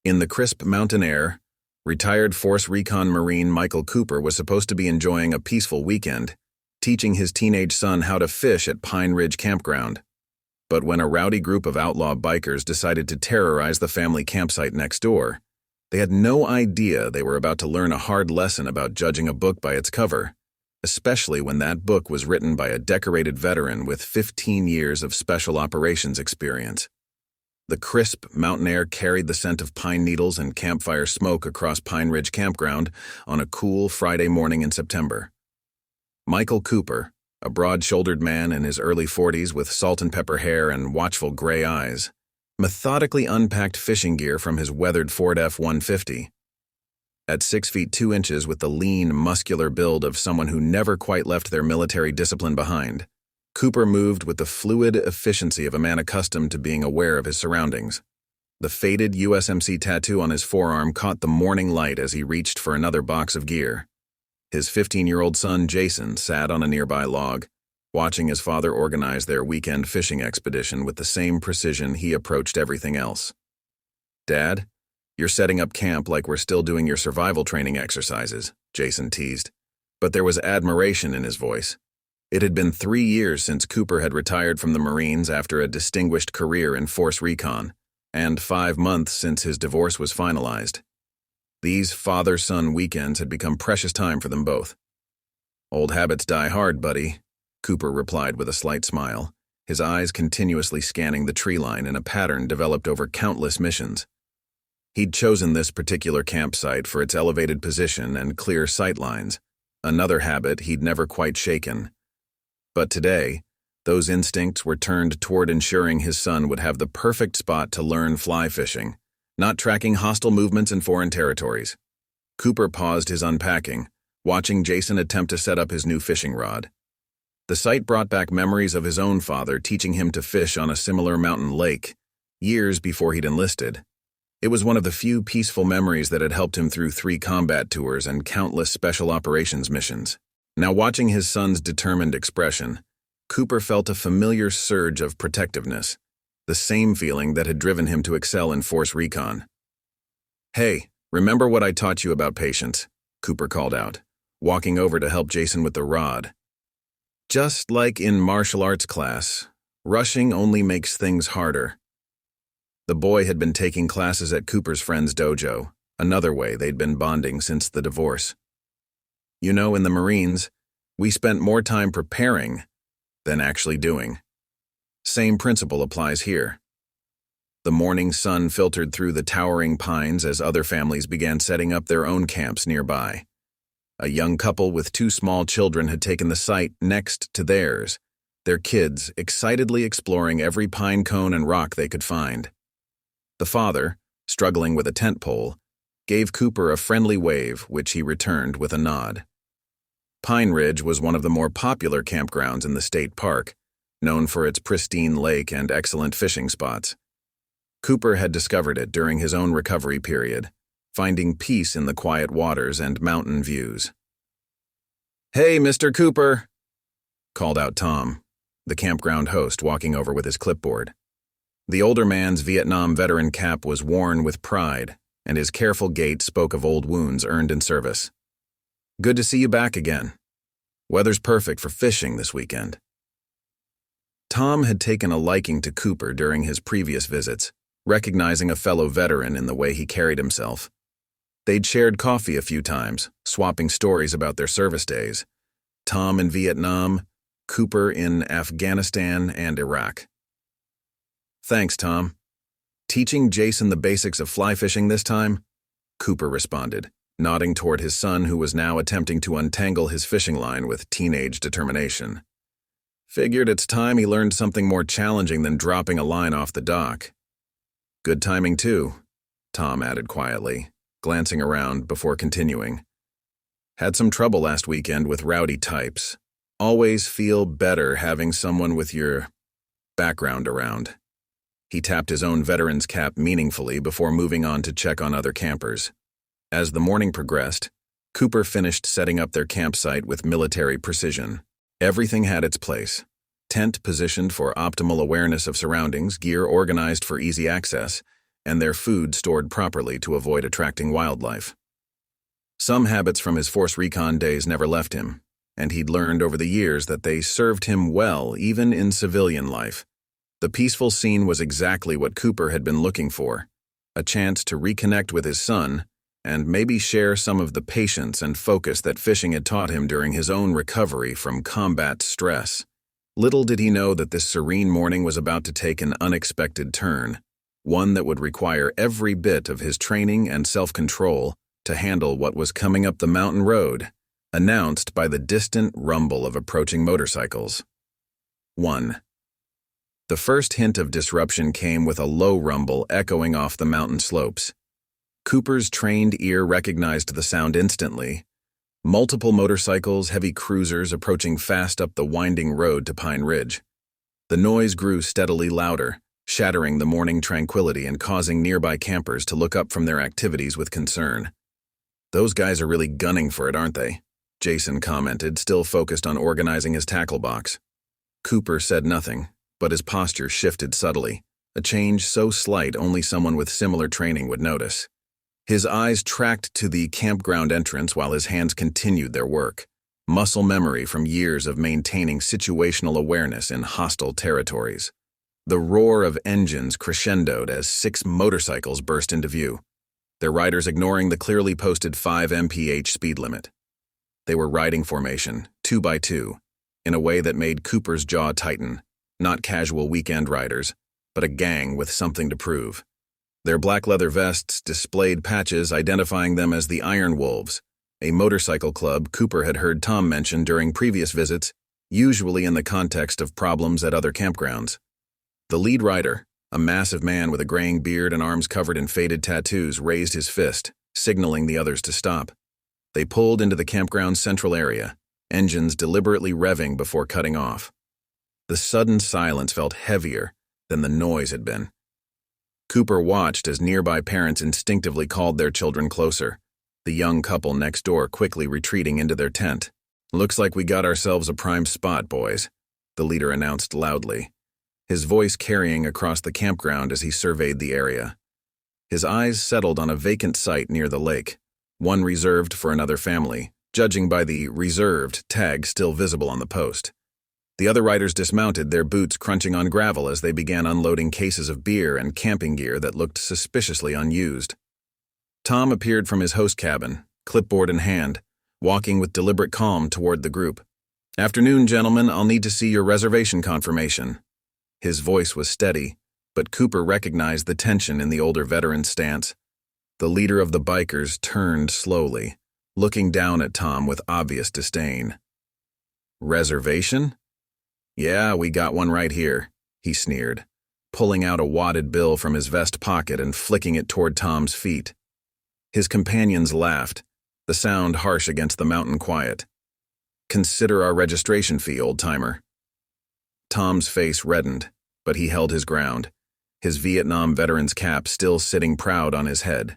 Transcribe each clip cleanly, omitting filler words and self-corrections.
In the crisp mountain air, retired Force Recon Marine Michael Cooper was supposed to be enjoying a peaceful weekend, teaching his teenage son how to fish at Pine Ridge Campground. But when a rowdy group of outlaw bikers decided to terrorize the family campsite next door, they had no idea they were about to learn a hard lesson about judging a book by its cover, especially when that book was written by a decorated veteran with 15 years of special operations experience. The crisp mountain air carried the scent of pine needles and campfire smoke across Pine Ridge Campground on a cool Friday morning in September. Michael Cooper, a broad-shouldered man in his early 40s with salt and pepper hair and watchful gray eyes, methodically unpacked fishing gear from his weathered Ford F-150. At 6 feet 2 inches with the lean, muscular build of someone who never quite left their military discipline behind, Cooper moved with the fluid efficiency of a man accustomed to being aware of his surroundings. The faded USMC tattoo on his forearm caught the morning light as he reached for another box of gear. His 15-year-old son, Jason, sat on a nearby log, watching his father organize their weekend fishing expedition with the same precision he approached everything else. "Dad, you're setting up camp like we're still doing your survival training exercises," Jason teased, but there was admiration in his voice. It had been 3 years since Cooper had retired from the Marines after a distinguished career in Force Recon, and 5 months since his divorce was finalized. These father-son weekends had become precious time for them both. "Old habits die hard, buddy," Cooper replied with a slight smile, his eyes continuously scanning the tree line in a pattern developed over countless missions. He'd chosen this particular campsite for its elevated position and clear sight lines, another habit he'd never quite shaken. But today, those instincts were turned toward ensuring his son would have the perfect spot to learn fly fishing, not tracking hostile movements in foreign territories. Cooper paused his unpacking, watching Jason attempt to set up his new fishing rod. The sight brought back memories of his own father teaching him to fish on a similar mountain lake, years before he'd enlisted. It was one of the few peaceful memories that had helped him through 3 combat tours and countless special operations missions. Now, watching his son's determined expression, Cooper felt a familiar surge of protectiveness, the same feeling that had driven him to excel in Force Recon. "Hey, remember what I taught you about patience?" Cooper called out, walking over to help Jason with the rod. "Just like in martial arts class, rushing only makes things harder." The boy had been taking classes at Cooper's friend's dojo, another way they'd been bonding since the divorce. "You know, in the Marines, we spent more time preparing than actually doing. Same principle applies here." The morning sun filtered through the towering pines as other families began setting up their own camps nearby. A young couple with 2 small children had taken the site next to theirs, their kids excitedly exploring every pine cone and rock they could find. The father, struggling with a tent pole, gave Cooper a friendly wave, which he returned with a nod. Pine Ridge was one of the more popular campgrounds in the state park, known for its pristine lake and excellent fishing spots. Cooper had discovered it during his own recovery period, finding peace in the quiet waters and mountain views. "Hey, Mr. Cooper," called out Tom, the campground host, walking over with his clipboard. The older man's Vietnam veteran cap was worn with pride, and his careful gait spoke of old wounds earned in service. "Good to see you back again. Weather's perfect for fishing this weekend." Tom had taken a liking to Cooper during his previous visits, recognizing a fellow veteran in the way he carried himself. They'd shared coffee a few times, swapping stories about their service days. Tom in Vietnam, Cooper in Afghanistan and Iraq. "Thanks, Tom. Teaching Jason the basics of fly fishing this time?" Cooper responded, nodding toward his son who was now attempting to untangle his fishing line with teenage determination. "Figured it's time he learned something more challenging than dropping a line off the dock." "Good timing, too," Tom added quietly, glancing around before continuing. "Had some trouble last weekend with rowdy types. Always feel better having someone with your background around." He tapped his own veteran's cap meaningfully before moving on to check on other campers. As the morning progressed, Cooper finished setting up their campsite with military precision. Everything had its place. Tent positioned for optimal awareness of surroundings, gear organized for easy access, and their food stored properly to avoid attracting wildlife. Some habits from his Force Recon days never left him, and he'd learned over the years that they served him well even in civilian life. The peaceful scene was exactly what Cooper had been looking for, a chance to reconnect with his son and maybe share some of the patience and focus that fishing had taught him during his own recovery from combat stress. Little did he know that this serene morning was about to take an unexpected turn, one that would require every bit of his training and self-control to handle what was coming up the mountain road, announced by the distant rumble of approaching motorcycles. 1. The first hint of disruption came with a low rumble echoing off the mountain slopes. Cooper's trained ear recognized the sound instantly. Multiple motorcycles, heavy cruisers approaching fast up the winding road to Pine Ridge. The noise grew steadily louder, shattering the morning tranquility and causing nearby campers to look up from their activities with concern. "Those guys are really gunning for it, aren't they?" Jason commented, still focused on organizing his tackle box. Cooper said nothing, but his posture shifted subtly, a change so slight only someone with similar training would notice. His eyes tracked to the campground entrance while his hands continued their work, muscle memory from years of maintaining situational awareness in hostile territories. The roar of engines crescendoed as 6 motorcycles burst into view, their riders ignoring the clearly posted 5 mph speed limit. They were riding formation, 2 by 2, in a way that made Cooper's jaw tighten. Not casual weekend riders, but a gang with something to prove. Their black leather vests displayed patches identifying them as the Iron Wolves, a motorcycle club Cooper had heard Tom mention during previous visits, usually in the context of problems at other campgrounds. The lead rider, a massive man with a graying beard and arms covered in faded tattoos, raised his fist, signaling the others to stop. They pulled into the campground's central area, engines deliberately revving before cutting off. The sudden silence felt heavier than the noise had been. Cooper watched as nearby parents instinctively called their children closer, the young couple next door quickly retreating into their tent. "Looks like we got ourselves a prime spot, boys," the leader announced loudly, his voice carrying across the campground as he surveyed the area. His eyes settled on a vacant site near the lake, one reserved for another family, judging by the "reserved" tag still visible on the post. The other riders dismounted, their boots crunching on gravel as they began unloading cases of beer and camping gear that looked suspiciously unused. Tom appeared from his host cabin, clipboard in hand, walking with deliberate calm toward the group. "Afternoon, gentlemen, I'll need to see your reservation confirmation." His voice was steady, but Cooper recognized the tension in the older veteran's stance. The leader of the bikers turned slowly, looking down at Tom with obvious disdain. "Reservation? Yeah, we got one right here," he sneered, pulling out a wadded bill from his vest pocket and flicking it toward Tom's feet. His companions laughed, the sound harsh against the mountain quiet. "Consider our registration fee, old-timer." Tom's face reddened, but he held his ground, his Vietnam veteran's cap still sitting proud on his head.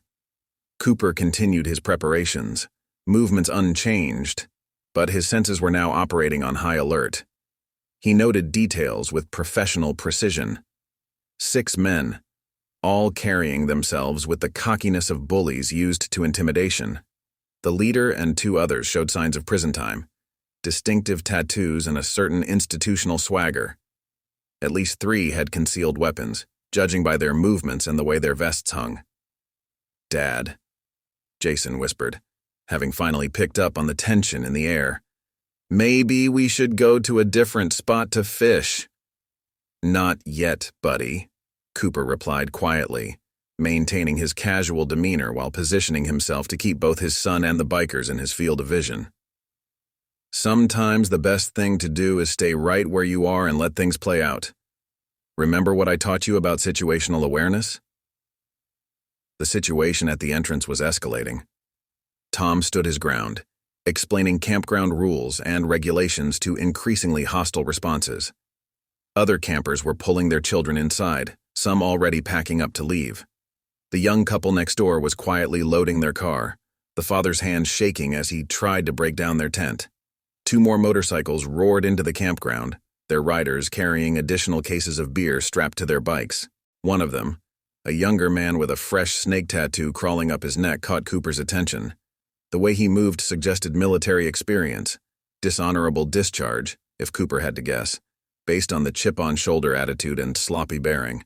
Cooper continued his preparations, movements unchanged, but his senses were now operating on high alert. He noted details with professional precision. 6 men, all carrying themselves with the cockiness of bullies used to intimidation. The leader and 2 others showed signs of prison time, distinctive tattoos and a certain institutional swagger. At least 3 had concealed weapons, judging by their movements and the way their vests hung. "Dad," Jason whispered, having finally picked up on the tension in the air. "Maybe we should go to a different spot to fish." "Not yet, buddy," Cooper replied quietly, maintaining his casual demeanor while positioning himself to keep both his son and the bikers in his field of vision. "Sometimes the best thing to do is stay right where you are and let things play out. Remember what I taught you about situational awareness?" The situation at the entrance was escalating. Tom stood his ground, explaining campground rules and regulations to increasingly hostile responses. Other campers were pulling their children inside, some already packing up to leave. The young couple next door was quietly loading their car, the father's hand shaking as he tried to break down their tent. 2 more motorcycles roared into the campground, their riders carrying additional cases of beer strapped to their bikes. One of them, A younger man with a fresh snake tattoo crawling up his neck caught Cooper's attention. The way he moved suggested military experience, dishonorable discharge, if Cooper had to guess, based on the chip-on-shoulder attitude and sloppy bearing.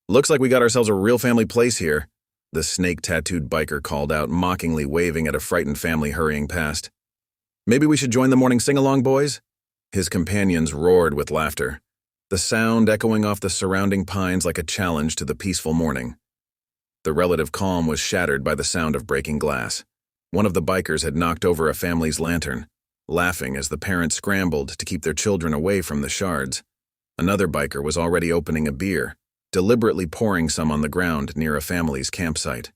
"Looks like we got ourselves a real family place here," the snake-tattooed biker called out, mockingly waving at a frightened family hurrying past. "Maybe we should join the morning sing-along, boys?" His companions roared with laughter, the sound echoing off the surrounding pines like a challenge to the peaceful morning. The relative calm was shattered by the sound of breaking glass. One of the bikers had knocked over a family's lantern, laughing as the parents scrambled to keep their children away from the shards. Another biker was already opening a beer, deliberately pouring some on the ground near a family's campsite.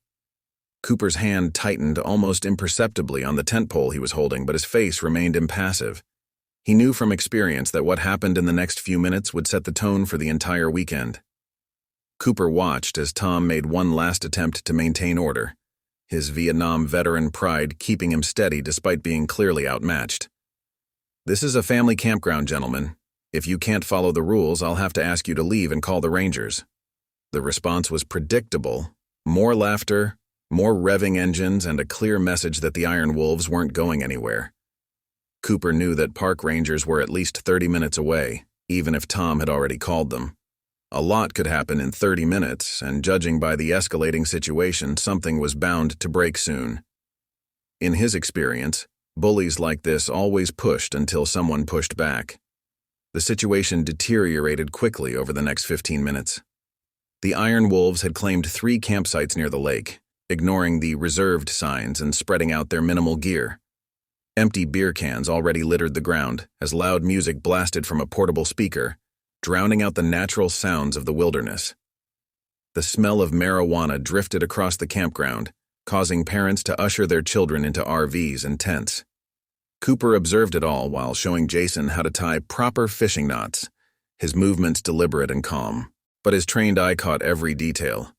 Cooper's hand tightened almost imperceptibly on the tent pole he was holding, but his face remained impassive. He knew from experience that what happened in the next few minutes would set the tone for the entire weekend. Cooper watched as Tom made one last attempt to maintain order, his Vietnam veteran pride keeping him steady despite being clearly outmatched. "This is a family campground, gentlemen. If you can't follow the rules, I'll have to ask you to leave and call the Rangers." The response was predictable. More laughter, more revving engines, and a clear message that the Iron Wolves weren't going anywhere. Cooper knew that park rangers were at least 30 minutes away, even if Tom had already called them. A lot could happen in 30 minutes, and judging by the escalating situation, something was bound to break soon. In his experience, bullies like this always pushed until someone pushed back. The situation deteriorated quickly over the next 15 minutes. The Iron Wolves had claimed 3 campsites near the lake, ignoring the reserved signs and spreading out their minimal gear. Empty beer cans already littered the ground as loud music blasted from a portable speaker, drowning out the natural sounds of the wilderness. The smell of marijuana drifted across the campground, causing parents to usher their children into RVs and tents. Cooper observed it all while showing Jason how to tie proper fishing knots, his movements deliberate and calm, but his trained eye caught every detail.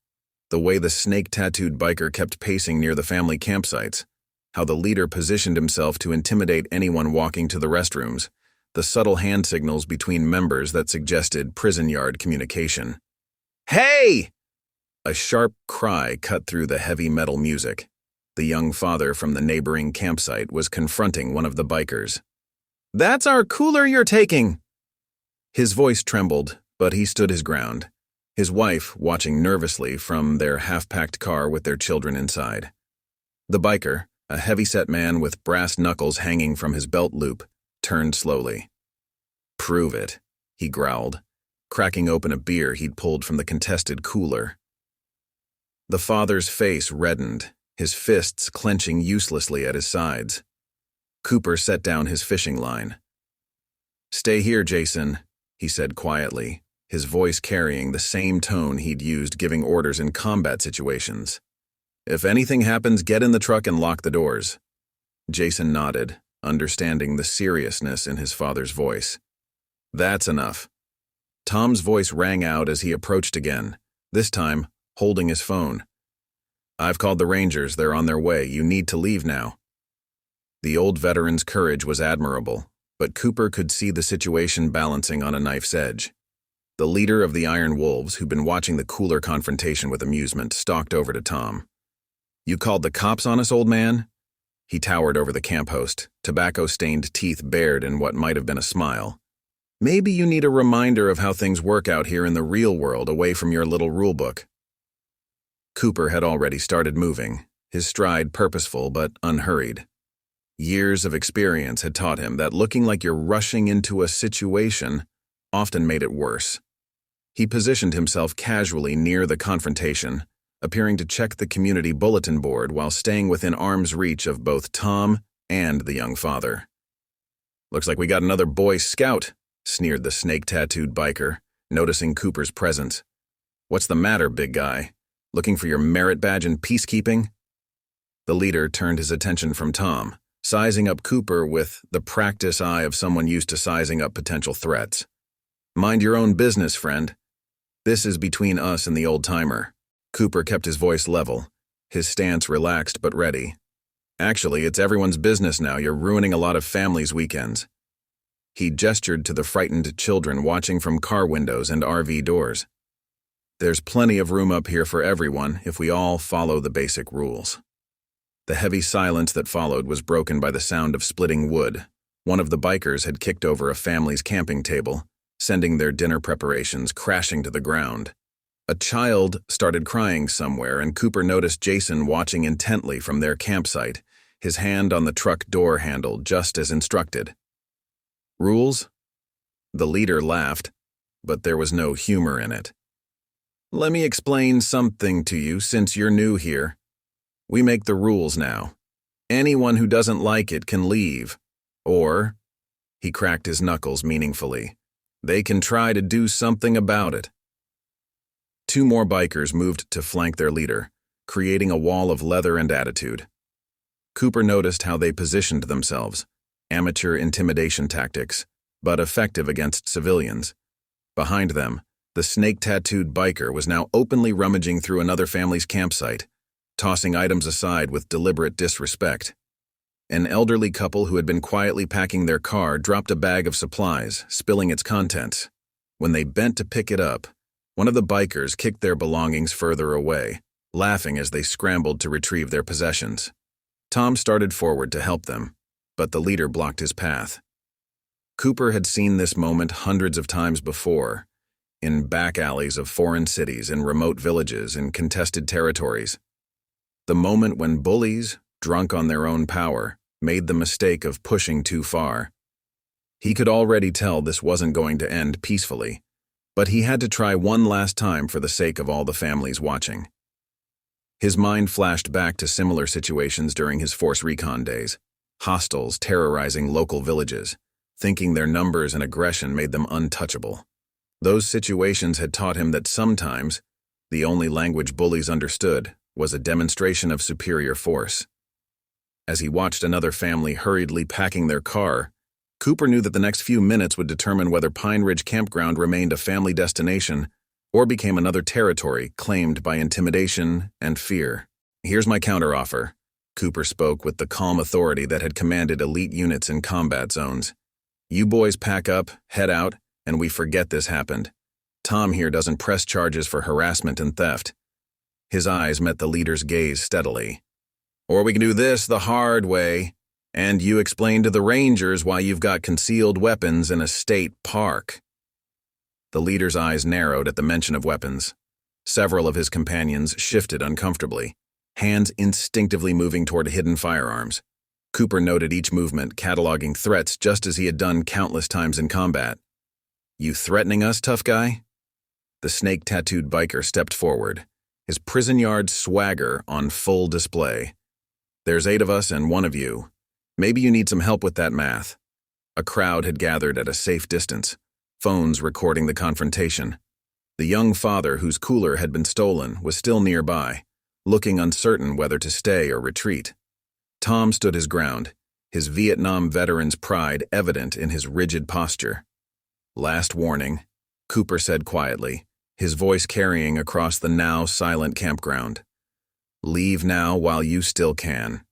The way the snake-tattooed biker kept pacing near the family campsites, how the leader positioned himself to intimidate anyone walking to the restrooms, the subtle hand signals between members that suggested prison yard communication. "Hey!" A sharp cry cut through the heavy metal music. The young father from the neighboring campsite was confronting one of the bikers. "That's our cooler you're taking!" His voice trembled, but he stood his ground, his wife watching nervously from their half-packed car with their children inside. The biker, a heavy-set man with brass knuckles hanging from his belt loop, turned slowly. "Prove it," he growled, cracking open a beer he'd pulled from the contested cooler. The father's face reddened, his fists clenching uselessly at his sides. Cooper set down his fishing line. "Stay here, Jason," he said quietly, his voice carrying the same tone he'd used giving orders in combat situations. "If anything happens, get in the truck and lock the doors." Jason nodded, understanding the seriousness in his father's voice. "That's enough." Tom's voice rang out as he approached again, this time holding his phone. "I've called the Rangers. They're on their way. You need to leave now." The old veteran's courage was admirable, but Cooper could see the situation balancing on a knife's edge. The leader of the Iron Wolves, who'd been watching the cooler confrontation with amusement, stalked over to Tom. "You called the cops on us, old man?" He towered over the camp host, tobacco-stained teeth bared in what might have been a smile. "Maybe you need a reminder of how things work out here in the real world away from your little rulebook." Cooper had already started moving, his stride purposeful but unhurried. Years of experience had taught him that looking like you're rushing into a situation often made it worse. He positioned himself casually near the confrontation, appearing to check the community bulletin board while staying within arm's reach of both Tom and the young father. "Looks like we got another Boy Scout," sneered the snake-tattooed biker, noticing Cooper's presence. "What's the matter, big guy? Looking for your merit badge in peacekeeping?" The leader turned his attention from Tom, sizing up Cooper with the practice eye of someone used to sizing up potential threats. "Mind your own business, friend. This is between us and the old-timer." Cooper kept his voice level, his stance relaxed but ready. "Actually, it's everyone's business now. You're ruining a lot of families' weekends." He gestured to the frightened children watching from car windows and RV doors. There's plenty of room up here for everyone if we all follow the basic rules. The heavy silence that followed was broken by the sound of splitting wood. One of the bikers had kicked over a family's camping table, sending their dinner preparations crashing to the ground. A child started crying somewhere, and Cooper noticed Jason watching intently from their campsite, his hand on the truck door handle just as instructed. Rules? The leader laughed, but there was no humor in it. Let me explain something to you since you're new here. We make the rules now. Anyone who doesn't like it can leave. Or, he cracked his knuckles meaningfully, they can try to do something about it. Two more bikers moved to flank their leader, creating a wall of leather and attitude. Cooper noticed how they positioned themselves, amateur intimidation tactics, but effective against civilians. Behind them, the snake-tattooed biker was now openly rummaging through another family's campsite, tossing items aside with deliberate disrespect. An elderly couple who had been quietly packing their car dropped a bag of supplies, spilling its contents. When they bent to pick it up, one of the bikers kicked their belongings further away, laughing as they scrambled to retrieve their possessions. Tom started forward to help them, but the leader blocked his path. Cooper had seen this moment hundreds of times before, in back alleys of foreign cities, in remote villages, in contested territories. The moment when bullies, drunk on their own power, made the mistake of pushing too far. He could already tell this wasn't going to end peacefully, but he had to try one last time for the sake of all the families watching. His mind flashed back to similar situations during his Force Recon days, hostiles terrorizing local villages, thinking their numbers and aggression made them untouchable. Those situations had taught him that sometimes the only language bullies understood was a demonstration of superior force. As he watched another family hurriedly packing their car, Cooper knew that the next few minutes would determine whether Pine Ridge Campground remained a family destination or became another territory claimed by intimidation and fear. Here's my counteroffer, Cooper spoke with the calm authority that had commanded elite units in combat zones. You boys pack up, head out, and we forget this happened. Tom here doesn't press charges for harassment and theft. His eyes met the leader's gaze steadily. Or we can do this the hard way, and you explain to the Rangers why you've got concealed weapons in a state park. The leader's eyes narrowed at the mention of weapons. Several of his companions shifted uncomfortably, hands instinctively moving toward hidden firearms. Cooper noted each movement, cataloging threats just as he had done countless times in combat. You threatening us, tough guy? The snake-tattooed biker stepped forward, his prison yard swagger on full display. There's 8 of us and 1 of you. Maybe you need some help with that math. A crowd had gathered at a safe distance, phones recording the confrontation. The young father, whose cooler had been stolen, was still nearby, looking uncertain whether to stay or retreat. Tom stood his ground, his Vietnam veteran's pride evident in his rigid posture. Last warning, Cooper said quietly, his voice carrying across the now silent campground. Leave now while you still can.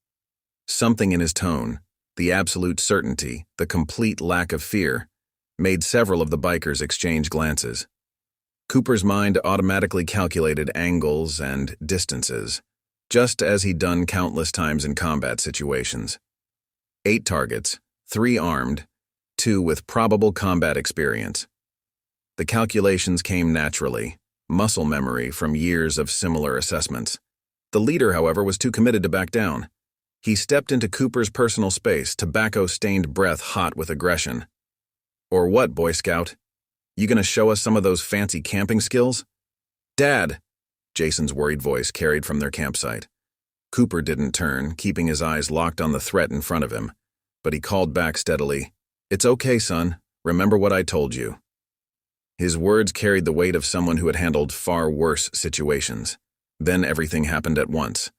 Something in his tone, the absolute certainty, the complete lack of fear, made several of the bikers exchange glances. Cooper's mind automatically calculated angles and distances, just as he'd done countless times in combat situations. 8 targets, 3 armed, 2 with probable combat experience. The calculations came naturally, muscle memory from years of similar assessments. The leader, however, was too committed to back down. He stepped into Cooper's personal space, tobacco-stained breath hot with aggression. Or what, Boy Scout? You gonna show us some of those fancy camping skills? Dad! Jason's worried voice carried from their campsite. Cooper didn't turn, keeping his eyes locked on the threat in front of him, but he called back steadily, It's okay, son. Remember what I told you. His words carried the weight of someone who had handled far worse situations. Then everything happened at once.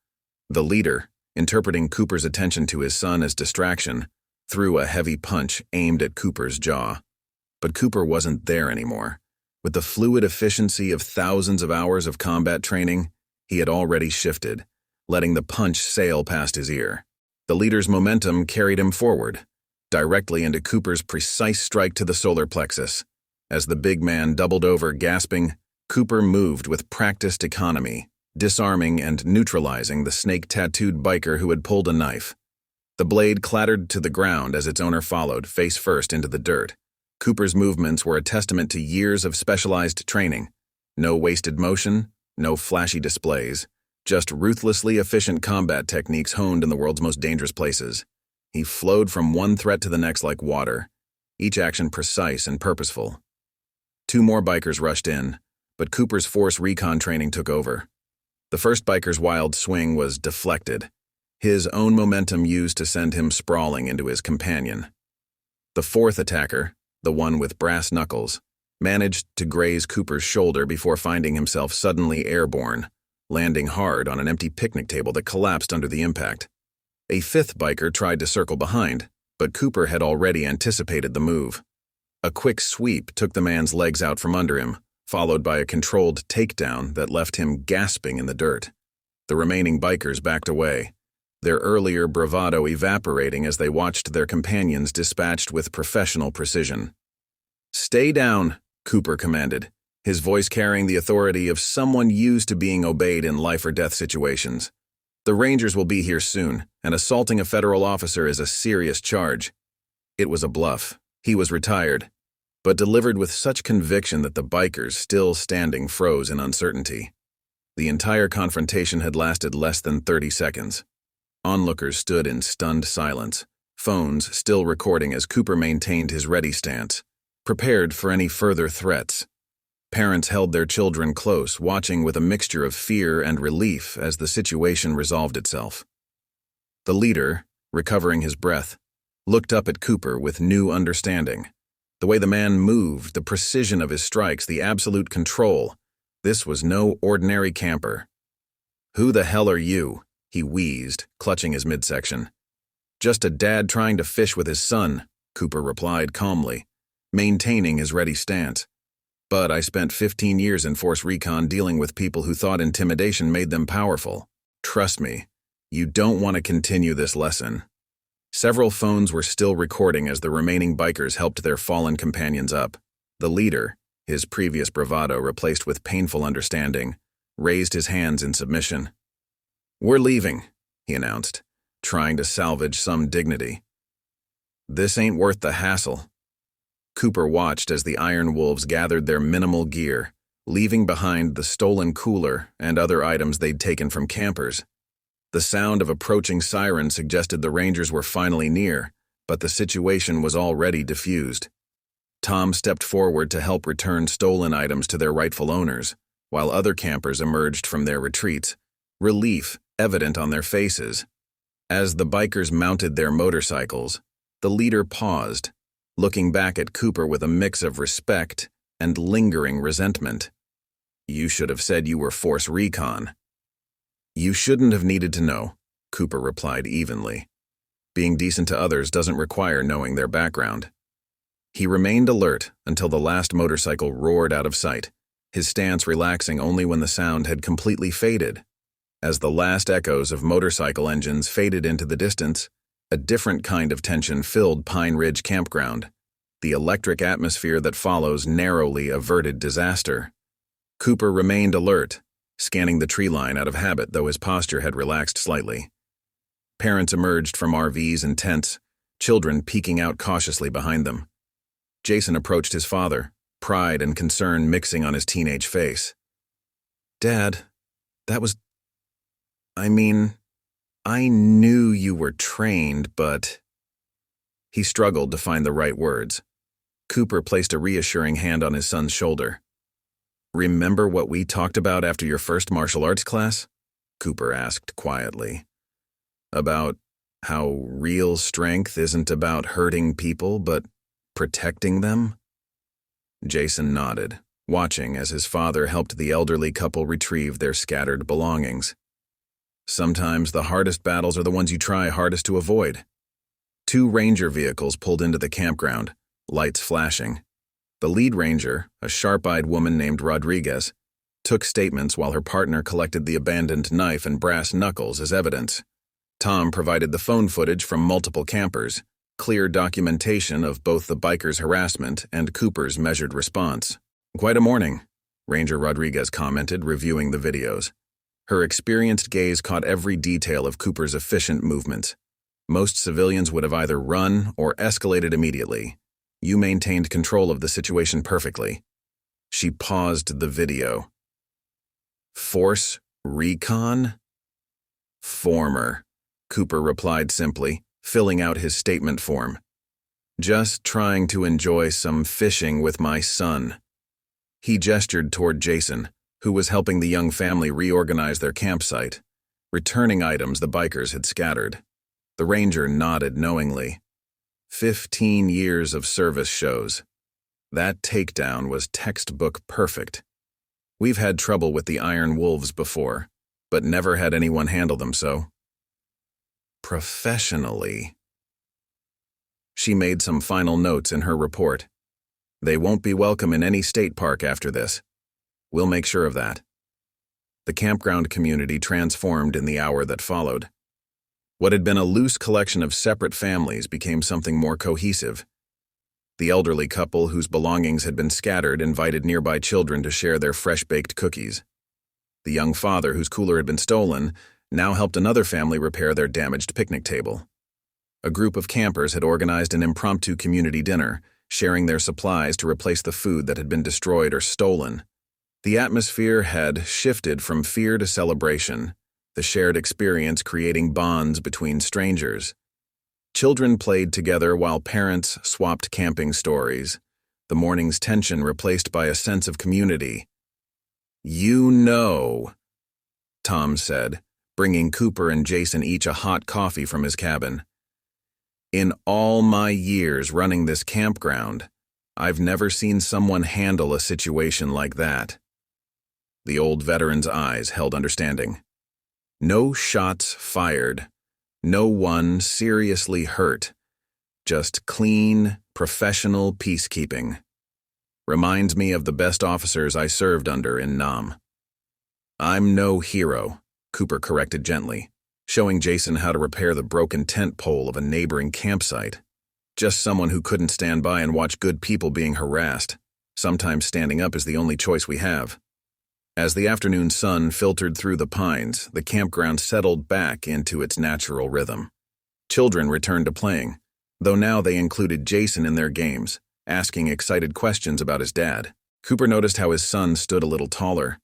The leader, interpreting Cooper's attention to his son as distraction, threw a heavy punch aimed at Cooper's jaw. But Cooper wasn't there anymore. With the fluid efficiency of thousands of hours of combat training, he had already shifted, letting the punch sail past his ear. The leader's momentum carried him forward, directly into Cooper's precise strike to the solar plexus. As the big man doubled over, gasping, Cooper moved with practiced economy, disarming and neutralizing the snake-tattooed biker who had pulled a knife. The blade clattered to the ground as its owner followed, face first, into the dirt. Cooper's movements were a testament to years of specialized training. No wasted motion, no flashy displays, just ruthlessly efficient combat techniques honed in the world's most dangerous places. He flowed from one threat to the next like water, each action precise and purposeful. 2 more bikers rushed in, but Cooper's force recon training took over. The first biker's wild swing was deflected, his own momentum used to send him sprawling into his companion. The 4th attacker, the one with brass knuckles, managed to graze Cooper's shoulder before finding himself suddenly airborne, landing hard on an empty picnic table that collapsed under the impact. A 5th biker tried to circle behind, but Cooper had already anticipated the move. A quick sweep took the man's legs out from under him, followed by a controlled takedown that left him gasping in the dirt. The remaining bikers backed away, their earlier bravado evaporating as they watched their companions dispatched with professional precision. "Stay down," Cooper commanded, his voice carrying the authority of someone used to being obeyed in life-or-death situations. "The Rangers will be here soon, and assaulting a federal officer is a serious charge." It was a bluff. He was retired, but delivered with such conviction that the bikers, still standing, froze in uncertainty. The entire confrontation had lasted less than 30 seconds. Onlookers stood in stunned silence, phones still recording as Cooper maintained his ready stance, prepared for any further threats. Parents held their children close, watching with a mixture of fear and relief as the situation resolved itself. The leader, recovering his breath, looked up at Cooper with new understanding. The way the man moved, the precision of his strikes, the absolute control. This was no ordinary camper. "Who the hell are you?" he wheezed, clutching his midsection. "Just a dad trying to fish with his son," Cooper replied calmly, maintaining his ready stance. "But I spent 15 years in Force Recon dealing with people who thought intimidation made them powerful. Trust me, you don't want to continue this lesson." Several phones were still recording as the remaining bikers helped their fallen companions up. The leader, his previous bravado replaced with painful understanding, raised his hands in submission. "We're leaving," he announced, trying to salvage some dignity. "This ain't worth the hassle." Cooper watched as the Iron Wolves gathered their minimal gear, leaving behind the stolen cooler and other items they'd taken from campers. The sound of approaching sirens suggested the Rangers were finally near, but the situation was already diffused. Tom stepped forward to help return stolen items to their rightful owners, while other campers emerged from their retreats, relief evident on their faces. As the bikers mounted their motorcycles, the leader paused, looking back at Cooper with a mix of respect and lingering resentment. "You should have said you were Force Recon." "You shouldn't have needed to know," Cooper replied evenly. "Being decent to others doesn't require knowing their background." He remained alert until the last motorcycle roared out of sight, his stance relaxing only when the sound had completely faded. As the last echoes of motorcycle engines faded into the distance, a different kind of tension filled Pine Ridge Campground, the electric atmosphere that follows narrowly averted disaster. Cooper remained alert, scanning the tree line out of habit, though his posture had relaxed slightly. Parents emerged from RVs and tents, children peeking out cautiously behind them. Jason approached his father, pride and concern mixing on his teenage face. "Dad, that was... I knew you were trained, but..." He struggled to find the right words. Cooper placed a reassuring hand on his son's shoulder. "Remember what we talked about after your first martial arts class?" Cooper asked quietly. "About how real strength isn't about hurting people, but protecting them?" Jason nodded, watching as his father helped the elderly couple retrieve their scattered belongings. "Sometimes the hardest battles are the ones you try hardest to avoid." 2 ranger vehicles pulled into the campground, lights flashing. The lead ranger, a sharp-eyed woman named Rodriguez, took statements while her partner collected the abandoned knife and brass knuckles as evidence. Tom provided the phone footage from multiple campers, clear documentation of both the bikers' harassment and Cooper's measured response. "Quite a morning," Ranger Rodriguez commented, reviewing the videos. Her experienced gaze caught every detail of Cooper's efficient movements. Most civilians would have either run or escalated immediately. You maintained control of the situation perfectly. She paused the video. Force Recon? Former, Cooper replied simply, filling out his statement form. Just trying to enjoy some fishing with my son. He gestured toward Jason, who was helping the young family reorganize their campsite, returning items the bikers had scattered. The ranger nodded knowingly. 15 years of service shows. That takedown was textbook perfect. We've had trouble with the Iron Wolves before, but never had anyone handle them so professionally. She made some final notes in her report. They won't be welcome in any state park after this. We'll make sure of that. The campground community transformed in the hour that followed. What had been a loose collection of separate families became something more cohesive. The elderly couple whose belongings had been scattered invited nearby children to share their fresh-baked cookies. The young father whose cooler had been stolen now helped another family repair their damaged picnic table. A group of campers had organized an impromptu community dinner, sharing their supplies to replace the food that had been destroyed or stolen. The atmosphere had shifted from fear to celebration, the shared experience creating bonds between strangers. Children played together while parents swapped camping stories, the morning's tension replaced by a sense of community. "You know," Tom said, bringing Cooper and Jason each a hot coffee from his cabin. "In all my years running this campground, I've never seen someone handle a situation like that." The old veteran's eyes held understanding. No shots fired. No one seriously hurt. Just clean, professional peacekeeping. Reminds me of the best officers I served under in Nam. "I'm no hero," Cooper corrected gently, showing Jason how to repair the broken tent pole of a neighboring campsite. "Just someone who couldn't stand by and watch good people being harassed. Sometimes standing up is the only choice we have." As the afternoon sun filtered through the pines, the campground settled back into its natural rhythm. Children returned to playing, though now they included Jason in their games, asking excited questions about his dad. Cooper noticed how his son stood a little taller,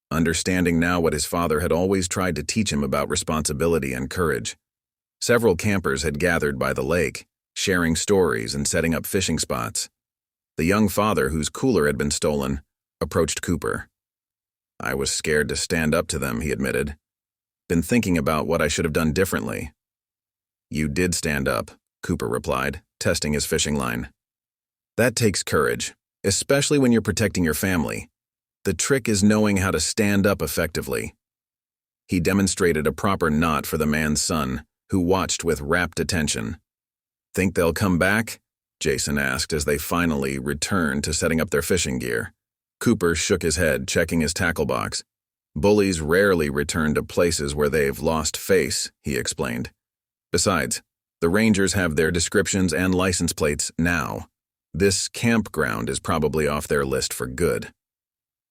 understanding now what his father had always tried to teach him about responsibility and courage. Several campers had gathered by the lake, sharing stories and setting up fishing spots. The young father, whose cooler had been stolen, approached Cooper. "I was scared to stand up to them," he admitted. "Been thinking about what I should have done differently." "You did stand up," Cooper replied, testing his fishing line. "That takes courage, especially when you're protecting your family. The trick is knowing how to stand up effectively." He demonstrated a proper knot for the man's son, who watched with rapt attention. "Think they'll come back?" Jason asked as they finally returned to setting up their fishing gear. Cooper shook his head, checking his tackle box. "Bullies rarely return to places where they've lost face," he explained. "Besides, the Rangers have their descriptions and license plates now. This campground is probably off their list for good."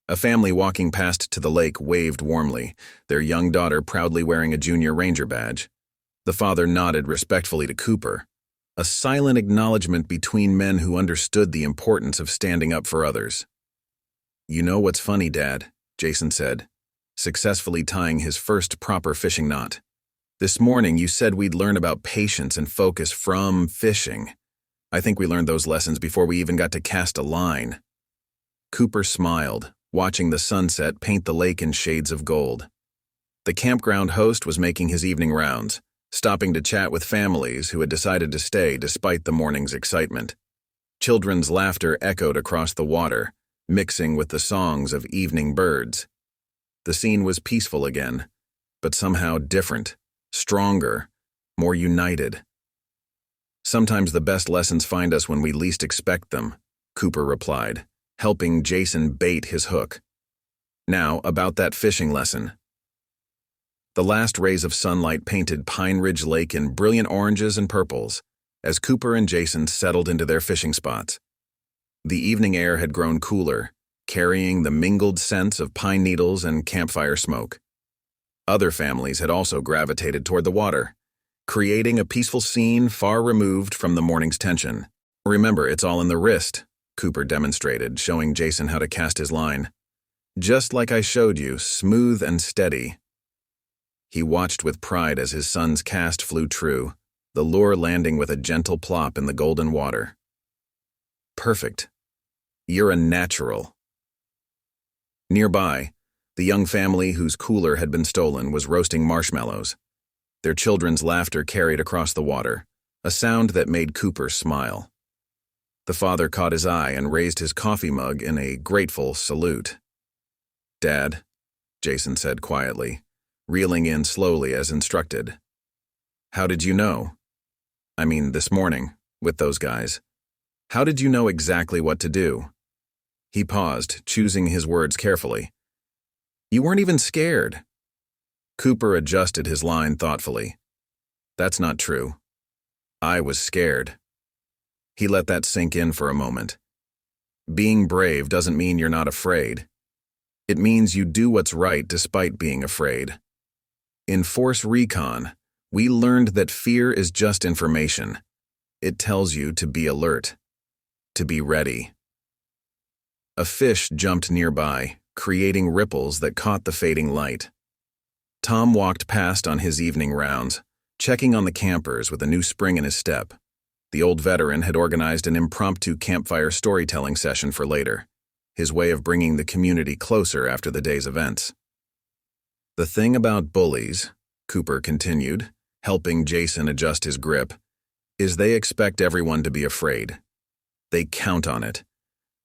A family walking past to the lake waved warmly, their young daughter proudly wearing a Junior Ranger badge. The father nodded respectfully to Cooper, a silent acknowledgement between men who understood the importance of standing up for others. "You know what's funny, Dad," Jason said, successfully tying his first proper fishing knot. "This morning you said we'd learn about patience and focus from fishing. I think we learned those lessons before we even got to cast a line." Cooper smiled, watching the sunset paint the lake in shades of gold. The campground host was making his evening rounds, stopping to chat with families who had decided to stay despite the morning's excitement. Children's laughter echoed across the water, mixing with the songs of evening birds. The scene was peaceful again, but somehow different, stronger, more united. "Sometimes the best lessons find us when we least expect them," Cooper replied, helping Jason bait his hook. "Now, about that fishing lesson." The last rays of sunlight painted Pine Ridge Lake in brilliant oranges and purples as Cooper and Jason settled into their fishing spots. The evening air had grown cooler, carrying the mingled scents of pine needles and campfire smoke. Other families had also gravitated toward the water, creating a peaceful scene far removed from the morning's tension. "Remember, it's all in the wrist," Cooper demonstrated, showing Jason how to cast his line. "Just like I showed you, smooth and steady." He watched with pride as his son's cast flew true, the lure landing with a gentle plop in the golden water. "Perfect. You're a natural." Nearby, the young family whose cooler had been stolen was roasting marshmallows. Their children's laughter carried across the water, a sound that made Cooper smile. The father caught his eye and raised his coffee mug in a grateful salute. "Dad," Jason said quietly, reeling in slowly as instructed. "How did you know? I mean, this morning, with those guys. How did you know exactly what to do?" He paused, choosing his words carefully. "You weren't even scared." Cooper adjusted his line thoughtfully. "That's not true. I was scared." He let that sink in for a moment. Being brave doesn't mean you're not afraid. It means you do what's right despite being afraid. In Force Recon, we learned that fear is just information. It tells you to be alert, to be ready. A fish jumped nearby, creating ripples that caught the fading light. Tom walked past on his evening rounds, checking on the campers with a new spring in his step. The old veteran had organized an impromptu campfire storytelling session for later, his way of bringing the community closer after the day's events. "The thing about bullies," Cooper continued, helping Jason adjust his grip, "is they expect everyone to be afraid. They count on it.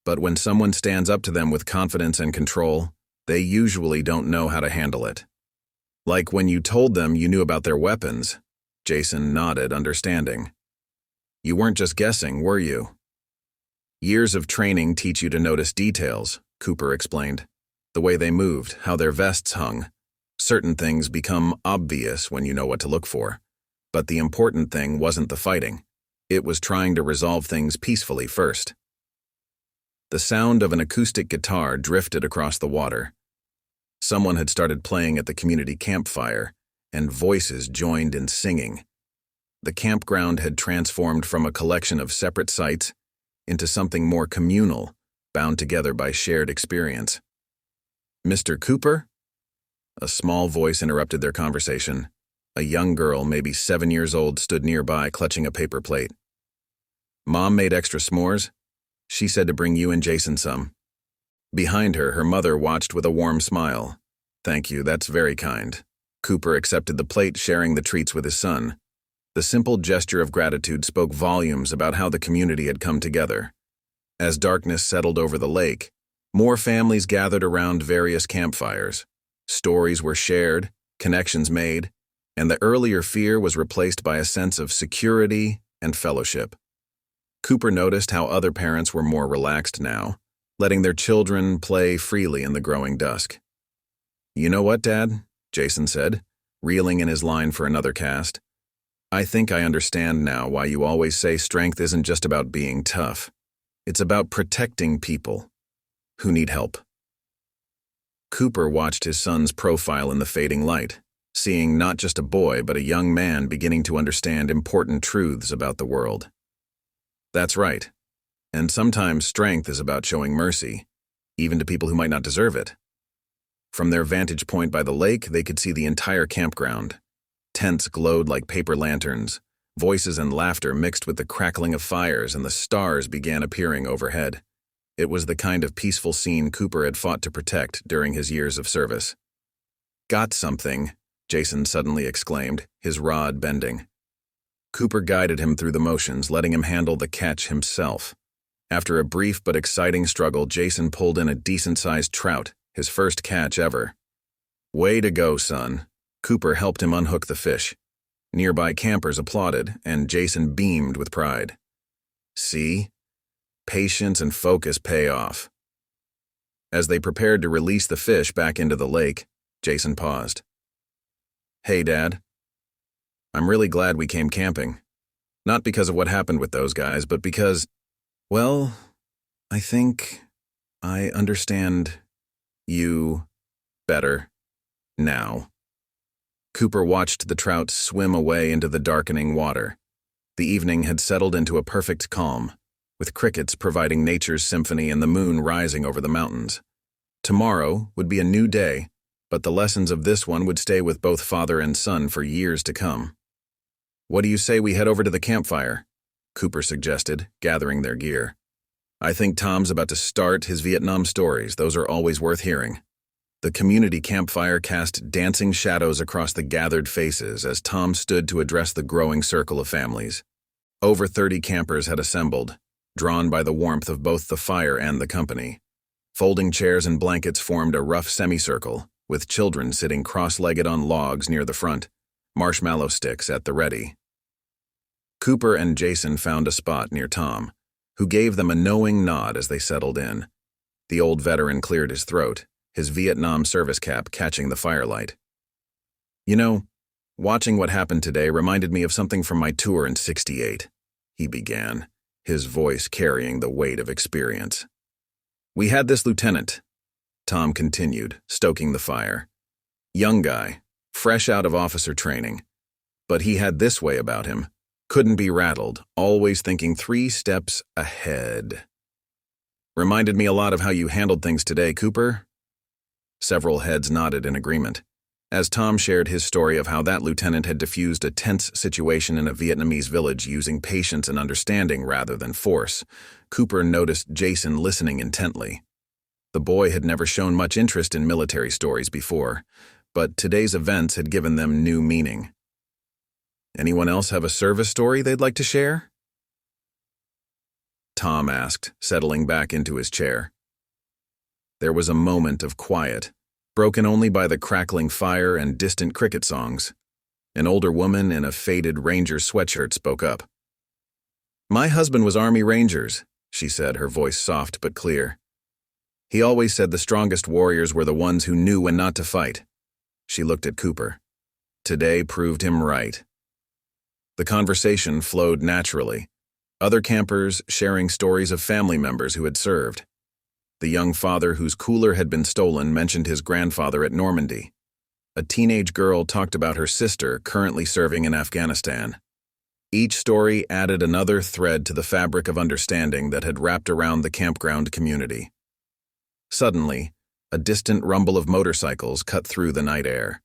But when someone stands up to them with confidence and control, they usually don't know how to handle it. Like when you told them you knew about their weapons." Jason nodded, understanding. "You weren't just guessing, were you?" "Years of training teach you to notice details," Cooper explained. "The way they moved, how their vests hung. Certain things become obvious when you know what to look for. But the important thing wasn't the fighting. It was trying to resolve things peacefully first." The sound of an acoustic guitar drifted across the water. Someone had started playing at the community campfire, and voices joined in singing. The campground had transformed from a collection of separate sites into something more communal, bound together by shared experience. "Mr. Cooper?" A small voice interrupted their conversation. A young girl, maybe 7 years old, stood nearby, clutching a paper plate. "Mom made extra s'mores. She said to bring you and Jason some." Behind her, her mother watched with a warm smile. "Thank you, that's very kind." Cooper accepted the plate, sharing the treats with his son. The simple gesture of gratitude spoke volumes about how the community had come together. As darkness settled over the lake, more families gathered around various campfires. Stories were shared, connections made, and the earlier fear was replaced by a sense of security and fellowship. Cooper noticed how other parents were more relaxed now, letting their children play freely in the growing dusk. "You know what, Dad?" Jason said, reeling in his line for another cast. "I think I understand now why you always say strength isn't just about being tough. It's about protecting people who need help." Cooper watched his son's profile in the fading light, seeing not just a boy but a young man beginning to understand important truths about the world. That's right. And sometimes strength is about showing mercy, even to people who might not deserve it. From their vantage point by the lake, they could see the entire campground. Tents glowed like paper lanterns, voices and laughter mixed with the crackling of fires, and the stars began appearing overhead. It was the kind of peaceful scene Cooper had fought to protect during his years of service. "Got something," Jason suddenly exclaimed, his rod bending. Cooper guided him through the motions, letting him handle the catch himself. After a brief but exciting struggle, Jason pulled in a decent-sized trout, his first catch ever. "Way to go, son." Cooper helped him unhook the fish. Nearby campers applauded, and Jason beamed with pride. "See? Patience and focus pay off." As they prepared to release the fish back into the lake, Jason paused. "Hey, Dad. I'm really glad we came camping. Not because of what happened with those guys, but because, well, I think I understand you better now. Cooper watched the trout swim away into the darkening water. The evening had settled into a perfect calm, with crickets providing nature's symphony and the moon rising over the mountains. Tomorrow would be a new day, but the lessons of this one would stay with both father and son for years to come. "What do you say we head over to the campfire?" Cooper suggested, gathering their gear. "I think Tom's about to start his Vietnam stories. Those are always worth hearing." The community campfire cast dancing shadows across the gathered faces as Tom stood to address the growing circle of families. Over 30 campers had assembled, drawn by the warmth of both the fire and the company. Folding chairs and blankets formed a rough semicircle, with children sitting cross-legged on logs near the front, marshmallow sticks at the ready. Cooper and Jason found a spot near Tom, who gave them a knowing nod as they settled in. The old veteran cleared his throat, his Vietnam service cap catching the firelight. "You know, watching what happened today reminded me of something from my tour in '68, he began, his voice carrying the weight of experience. "We had this lieutenant," Tom continued, stoking the fire. "Young guy, fresh out of officer training. But he had this way about him. Couldn't be rattled, always thinking 3 steps ahead. Reminded me a lot of how you handled things today, Cooper." Several heads nodded in agreement, as Tom shared his story of how that lieutenant had diffused a tense situation in a Vietnamese village using patience and understanding rather than force. Cooper noticed Jason listening intently. The boy had never shown much interest in military stories before, but today's events had given them new meaning. "Anyone else have a service story they'd like to share?" Tom asked, settling back into his chair. There was a moment of quiet, broken only by the crackling fire and distant cricket songs. An older woman in a faded Ranger sweatshirt spoke up. "My husband was Army Rangers," she said, her voice soft but clear. "He always said the strongest warriors were the ones who knew when not to fight." She looked at Cooper. Today proved him right. The conversation flowed naturally, other campers sharing stories of family members who had served. The young father whose cooler had been stolen mentioned his grandfather at Normandy. A teenage girl talked about her sister currently serving in Afghanistan. Each story added another thread to the fabric of understanding that had wrapped around the campground community. Suddenly, a distant rumble of motorcycles cut through the night air.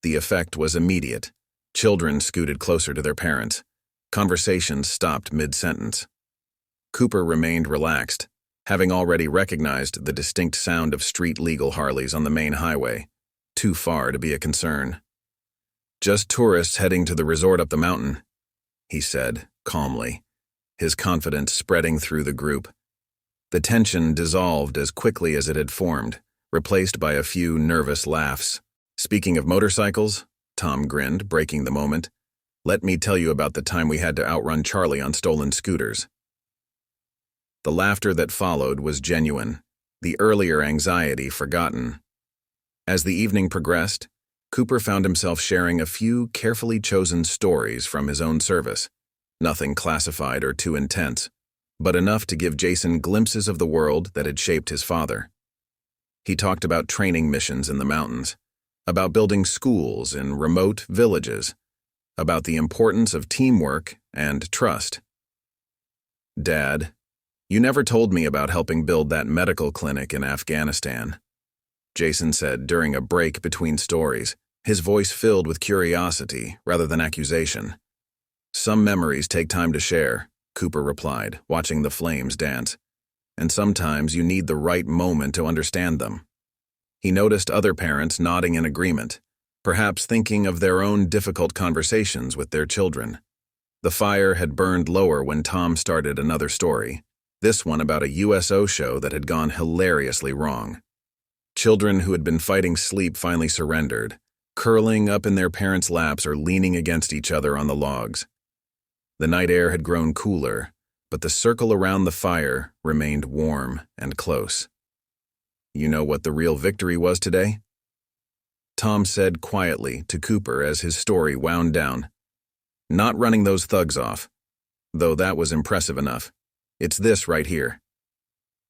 The effect was immediate. Children scooted closer to their parents. Conversations stopped mid-sentence. Cooper remained relaxed, having already recognized the distinct sound of street-legal Harleys on the main highway, too far to be a concern. "Just tourists heading to the resort up the mountain," he said, calmly, his confidence spreading through the group. The tension dissolved as quickly as it had formed, replaced by a few nervous laughs. "Speaking of motorcycles," Tom grinned, breaking the moment, "let me tell you about the time we had to outrun Charlie on stolen scooters." The laughter that followed was genuine, the earlier anxiety forgotten. As the evening progressed, Cooper found himself sharing a few carefully chosen stories from his own service, nothing classified or too intense, but enough to give Jason glimpses of the world that had shaped his father. He talked about training missions in the mountains, about building schools in remote villages, about the importance of teamwork and trust. "Dad, you never told me about helping build that medical clinic in Afghanistan," Jason said during a break between stories, his voice filled with curiosity rather than accusation. "Some memories take time to share," Cooper replied, watching the flames dance, "and sometimes you need the right moment to understand them." He noticed other parents nodding in agreement, perhaps thinking of their own difficult conversations with their children. The fire had burned lower when Tom started another story, this one about a USO show that had gone hilariously wrong. Children who had been fighting sleep finally surrendered, curling up in their parents' laps or leaning against each other on the logs. The night air had grown cooler, but the circle around the fire remained warm and close. "You know what the real victory was today?" Tom said quietly to Cooper as his story wound down. "Not running those thugs off, though that was impressive enough. It's this right here."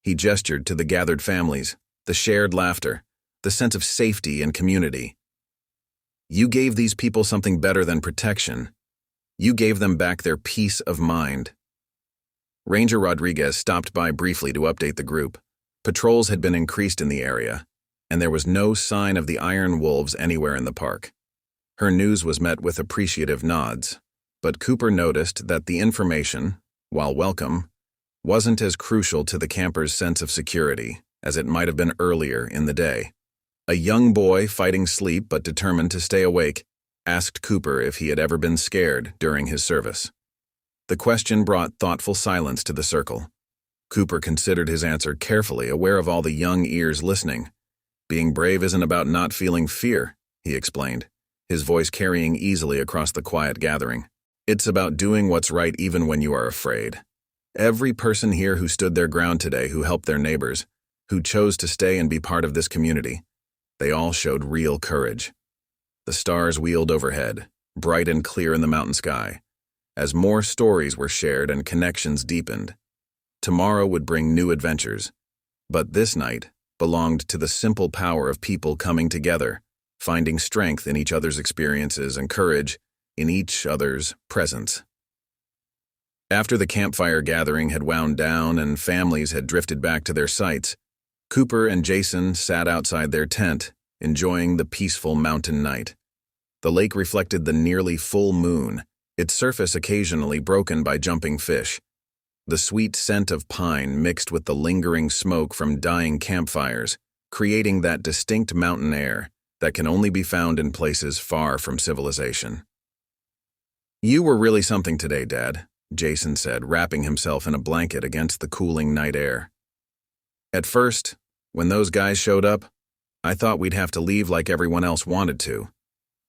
He gestured to the gathered families, the shared laughter, the sense of safety and community. You gave these people something better than protection. You gave them back their peace of mind. Ranger Rodriguez stopped by briefly to update the group. Patrols had been increased in the area, and there was no sign of the iron wolves anywhere in the park. Her news was met with appreciative nods, but Cooper noticed that the information, while welcome, wasn't as crucial to the campers' sense of security as it might have been earlier in the day. A young boy fighting sleep but determined to stay awake asked Cooper if he had ever been scared during his service. The question brought thoughtful silence to the circle. Cooper considered his answer carefully, aware of all the young ears listening. Being brave isn't about not feeling fear, he explained, his voice carrying easily across the quiet gathering. It's about doing what's right even when you are afraid. Every person here who stood their ground today, who helped their neighbors, who chose to stay and be part of this community, they all showed real courage. The stars wheeled overhead, bright and clear in the mountain sky, as more stories were shared and connections deepened. Tomorrow would bring new adventures, but this night belonged to the simple power of people coming together, finding strength in each other's experiences and courage in each other's presence. After the campfire gathering had wound down and families had drifted back to their sites, Cooper and Jason sat outside their tent, enjoying the peaceful mountain night. The lake reflected the nearly full moon, its surface occasionally broken by jumping fish. The sweet scent of pine mixed with the lingering smoke from dying campfires, creating that distinct mountain air that can only be found in places far from civilization. "You were really something today, Dad," Jason said, wrapping himself in a blanket against the cooling night air. "At first, when those guys showed up, I thought we'd have to leave like everyone else wanted to.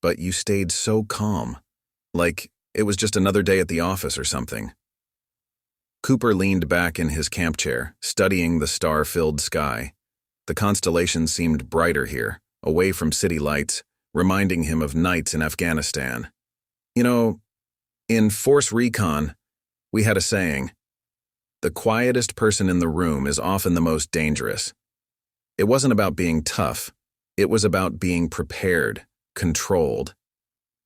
But you stayed so calm, like it was just another day at the office or something." Cooper leaned back in his camp chair, studying the star-filled sky. The constellations seemed brighter here, away from city lights, reminding him of nights in Afghanistan. "You know, in Force Recon, we had a saying, the quietest person in the room is often the most dangerous. It wasn't about being tough. It was about being prepared, controlled.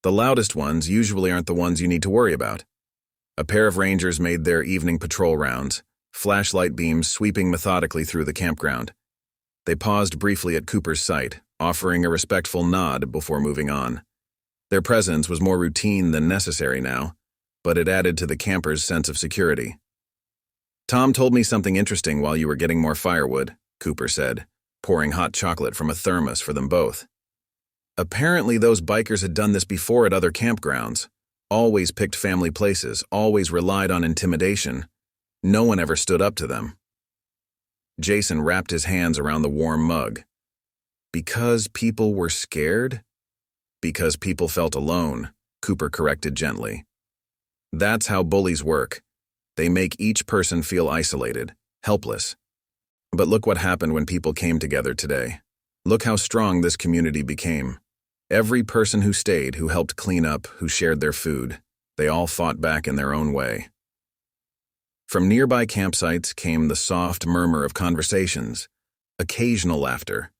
The loudest ones usually aren't the ones you need to worry about." A pair of rangers made their evening patrol rounds, flashlight beams sweeping methodically through the campground. They paused briefly at Cooper's site, offering a respectful nod before moving on. Their presence was more routine than necessary now, but it added to the campers' sense of security. "Tom told me something interesting while you were getting more firewood," Cooper said, pouring hot chocolate from a thermos for them both. "Apparently those bikers had done this before at other campgrounds. Always picked family places, always relied on intimidation. No one ever stood up to them." Jason wrapped his hands around the warm mug. "Because people were scared?" "Because people felt alone," Cooper corrected gently. "That's how bullies work. They make each person feel isolated, helpless. But look what happened when people came together today. Look how strong this community became. Every person who stayed, who helped clean up, who shared their food, they all fought back in their own way." From nearby campsites came the soft murmur of conversations, occasional laughter,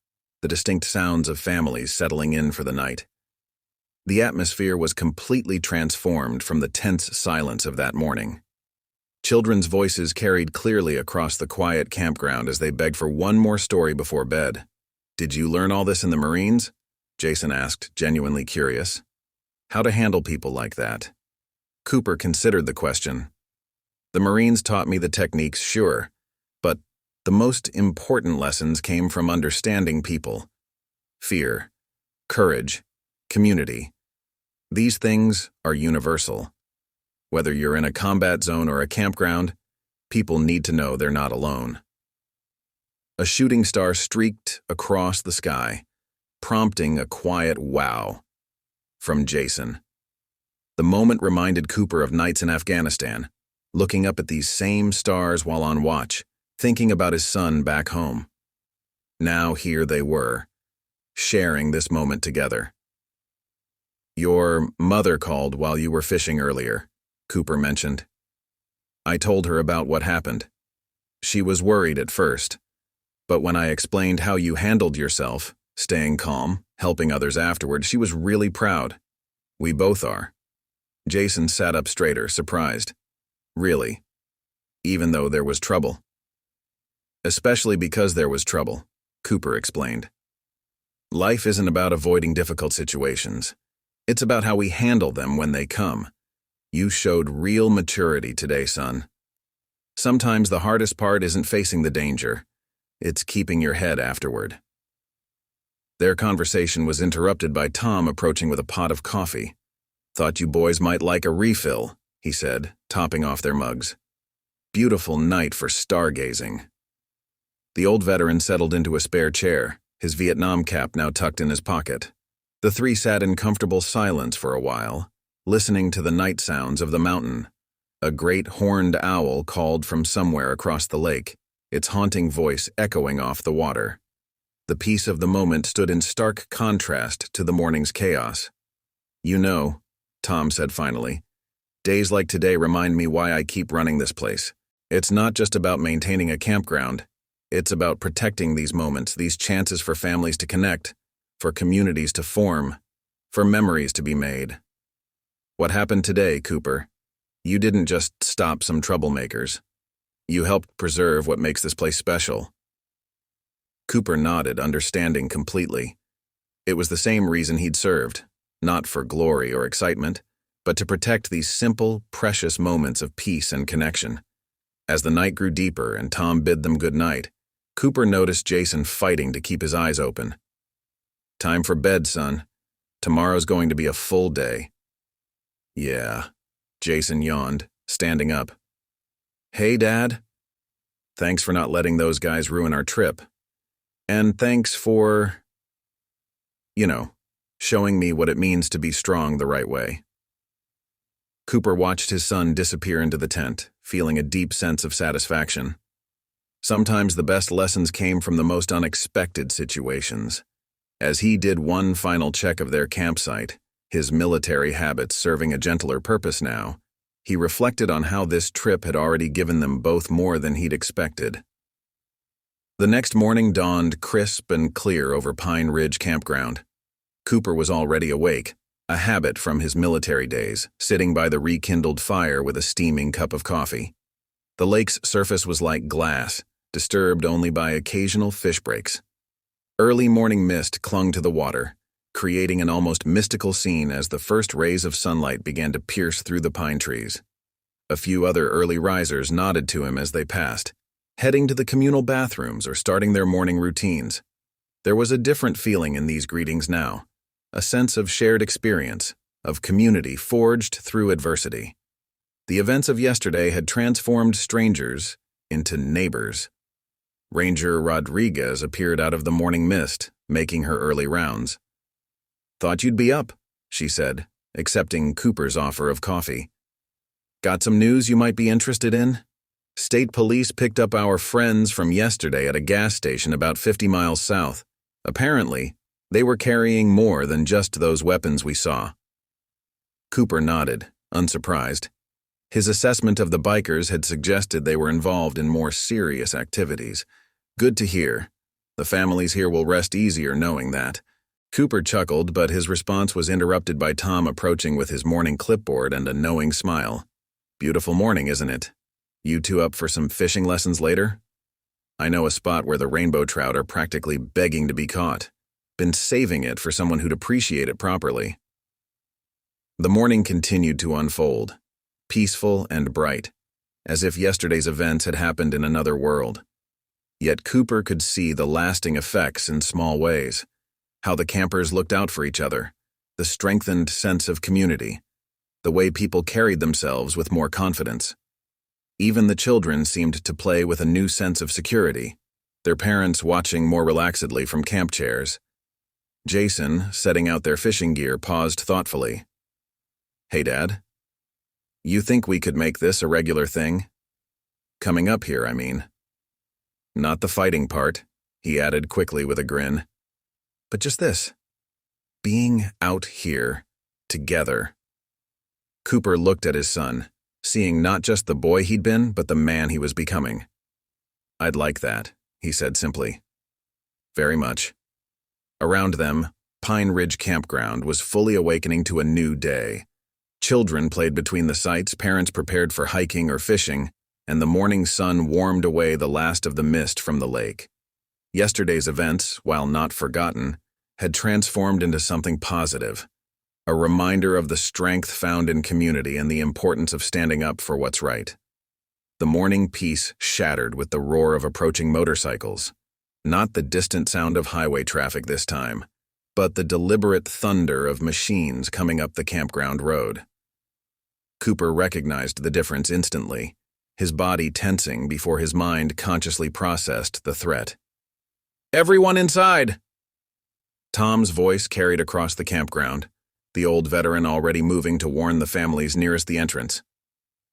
the distinct sounds of families settling in for the night. The atmosphere was completely transformed from the tense silence of that morning. Children's voices carried clearly across the quiet campground as they begged for one more story before bed. "Did you learn all this in the Marines?" Jason asked, genuinely curious. How to handle people like that? Cooper considered the question. "The Marines taught me the techniques, sure, but the most important lessons came from understanding people. Fear, courage, community. These things are universal. Whether you're in a combat zone or a campground, people need to know they're not alone." A shooting star streaked across the sky, prompting a quiet wow from Jason. The moment reminded Cooper of nights in Afghanistan, looking up at these same stars while on watch, thinking about his son back home. Now here they were, sharing this moment together. "Your mother called while you were fishing earlier," Cooper mentioned. "I told her about what happened. She was worried at first, but when I explained how you handled yourself, staying calm, helping others afterward, she was really proud. We both are. Jason sat up straighter, surprised. Really? Even though there was trouble? Especially because there was trouble, Cooper explained. Life isn't about avoiding difficult situations. It's about how we handle them when they come. You showed real maturity today, son. Sometimes the hardest part isn't facing the danger. It's keeping your head afterward. Their conversation was interrupted by Tom approaching with a pot of coffee. Thought you boys might like a refill, he said, topping off their mugs. Beautiful night for stargazing. The old veteran settled into a spare chair, his Vietnam cap now tucked in his pocket. The three sat in comfortable silence for a while, listening to the night sounds of the mountain. A great horned owl called from somewhere across the lake, its haunting voice echoing off the water. The peace of the moment stood in stark contrast to the morning's chaos. You know, Tom said finally, days like today remind me why I keep running this place. It's not just about maintaining a campground. It's about protecting these moments, these chances for families to connect, for communities to form, for memories to be made. What happened today, Cooper? You didn't just stop some troublemakers. You helped preserve what makes this place special. Cooper nodded, understanding completely. It was the same reason he'd served, not for glory or excitement, but to protect these simple, precious moments of peace and connection. As the night grew deeper and Tom bid them good night, Cooper noticed Jason fighting to keep his eyes open. Time for bed, son. Tomorrow's going to be a full day. Yeah, Jason yawned, standing up. Hey, Dad. Thanks for not letting those guys ruin our trip. And thanks for, showing me what it means to be strong the right way. Cooper watched his son disappear into the tent, feeling a deep sense of satisfaction. Sometimes the best lessons came from the most unexpected situations. As he did one final check of their campsite, his military habits serving a gentler purpose now, he reflected on how this trip had already given them both more than he'd expected. The next morning dawned crisp and clear over Pine Ridge Campground. Cooper was already awake, a habit from his military days, sitting by the rekindled fire with a steaming cup of coffee. The lake's surface was like glass, disturbed only by occasional fish breaks. Early morning mist clung to the water, creating an almost mystical scene as the first rays of sunlight began to pierce through the pine trees. A few other early risers nodded to him as they passed, heading to the communal bathrooms or starting their morning routines. There was a different feeling in these greetings now, a sense of shared experience, of community forged through adversity. The events of yesterday had transformed strangers into neighbors. Ranger Rodriguez appeared out of the morning mist, making her early rounds. Thought you'd be up, she said, accepting Cooper's offer of coffee. Got some news you might be interested in? State police picked up our friends from yesterday at a gas station about 50 miles south. Apparently, they were carrying more than just those weapons we saw. Cooper nodded, unsurprised. His assessment of the bikers had suggested they were involved in more serious activities. Good to hear. The families here will rest easier knowing that. Cooper chuckled, but his response was interrupted by Tom approaching with his morning clipboard and a knowing smile. Beautiful morning, isn't it? You two up for some fishing lessons later? I know a spot where the rainbow trout are practically begging to be caught. Been saving it for someone who'd appreciate it properly. The morning continued to unfold, peaceful and bright, as if yesterday's events had happened in another world. Yet Cooper could see the lasting effects in small ways, how the campers looked out for each other, the strengthened sense of community, the way people carried themselves with more confidence. Even the children seemed to play with a new sense of security, their parents watching more relaxedly from camp chairs. Jason, setting out their fishing gear, paused thoughtfully. Hey, Dad. You think we could make this a regular thing? Coming up here, I mean. Not the fighting part, he added quickly with a grin. But just this. Being out here, together. Cooper looked at his son, seeing not just the boy he'd been, but the man he was becoming. "I'd like that," he said simply. "Very much." Around them, Pine Ridge Campground was fully awakening to a new day. Children played between the sites, parents prepared for hiking or fishing, and the morning sun warmed away the last of the mist from the lake. Yesterday's events, while not forgotten, had transformed into something positive, a reminder of the strength found in community and the importance of standing up for what's right. The morning peace shattered with the roar of approaching motorcycles, not the distant sound of highway traffic this time, but the deliberate thunder of machines coming up the campground road. Cooper recognized the difference instantly, his body tensing before his mind consciously processed the threat. "Everyone inside!" Tom's voice carried across the campground, the old veteran already moving to warn the families nearest the entrance.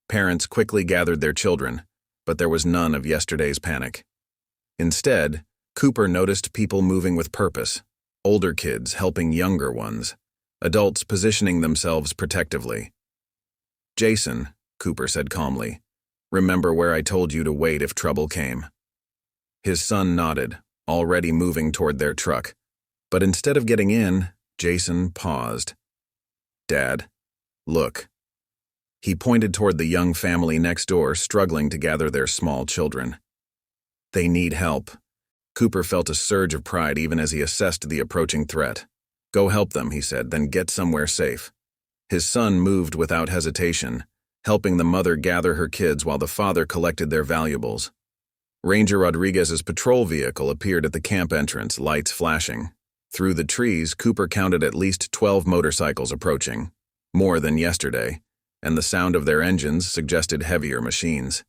Parents quickly gathered their children, but there was none of yesterday's panic. Instead, Cooper noticed people moving with purpose, older kids helping younger ones, adults positioning themselves protectively. "Jason," Cooper said calmly, "remember where I told you to wait if trouble came." His son nodded, already moving toward their truck, but instead of getting in, Jason paused. "Dad, look." He pointed toward the young family next door struggling to gather their small children. "They need help." Cooper felt a surge of pride even as he assessed the approaching threat. "Go help them," he said, "then get somewhere safe." His son moved without hesitation, helping the mother gather her kids while the father collected their valuables. Ranger Rodriguez's patrol vehicle appeared at the camp entrance, lights flashing. Through the trees, Cooper counted at least 12 motorcycles approaching, more than yesterday, and the sound of their engines suggested heavier machines.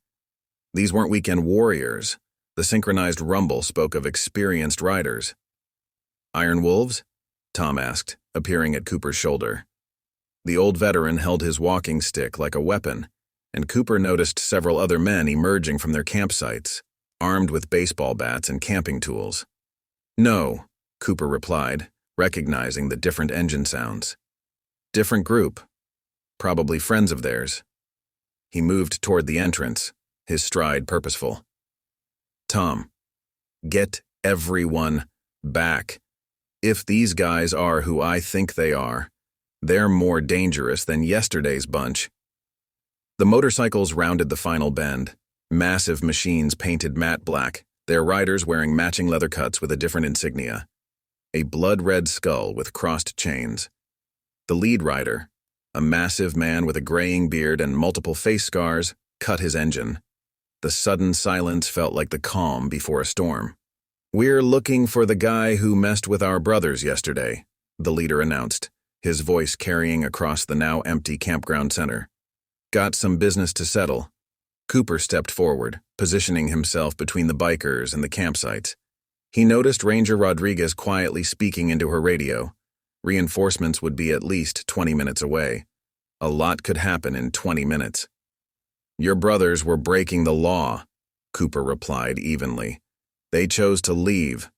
These weren't weekend warriors. The synchronized rumble spoke of experienced riders. "Iron Wolves?" Tom asked, appearing at Cooper's shoulder. The old veteran held his walking stick like a weapon, and Cooper noticed several other men emerging from their campsites, armed with baseball bats and camping tools. "No," Cooper replied, recognizing the different engine sounds. "Different group. Probably friends of theirs." He moved toward the entrance, his stride purposeful. "Tom, get everyone back. If these guys are who I think they are, they're more dangerous than yesterday's bunch." The motorcycles rounded the final bend, massive machines painted matte black, their riders wearing matching leather cuts with a different insignia. A blood-red skull with crossed chains. The lead rider, a massive man with a graying beard and multiple face scars, cut his engine. The sudden silence felt like the calm before a storm. "We're looking for the guy who messed with our brothers yesterday," the leader announced, his voice carrying across the now empty campground center. "Got some business to settle." Cooper stepped forward, positioning himself between the bikers and the campsites. He noticed Ranger Rodriguez quietly speaking into her radio. Reinforcements would be at least 20 minutes away. A lot could happen in 20 minutes. "Your brothers were breaking the law," Cooper replied evenly. "They chose to leave.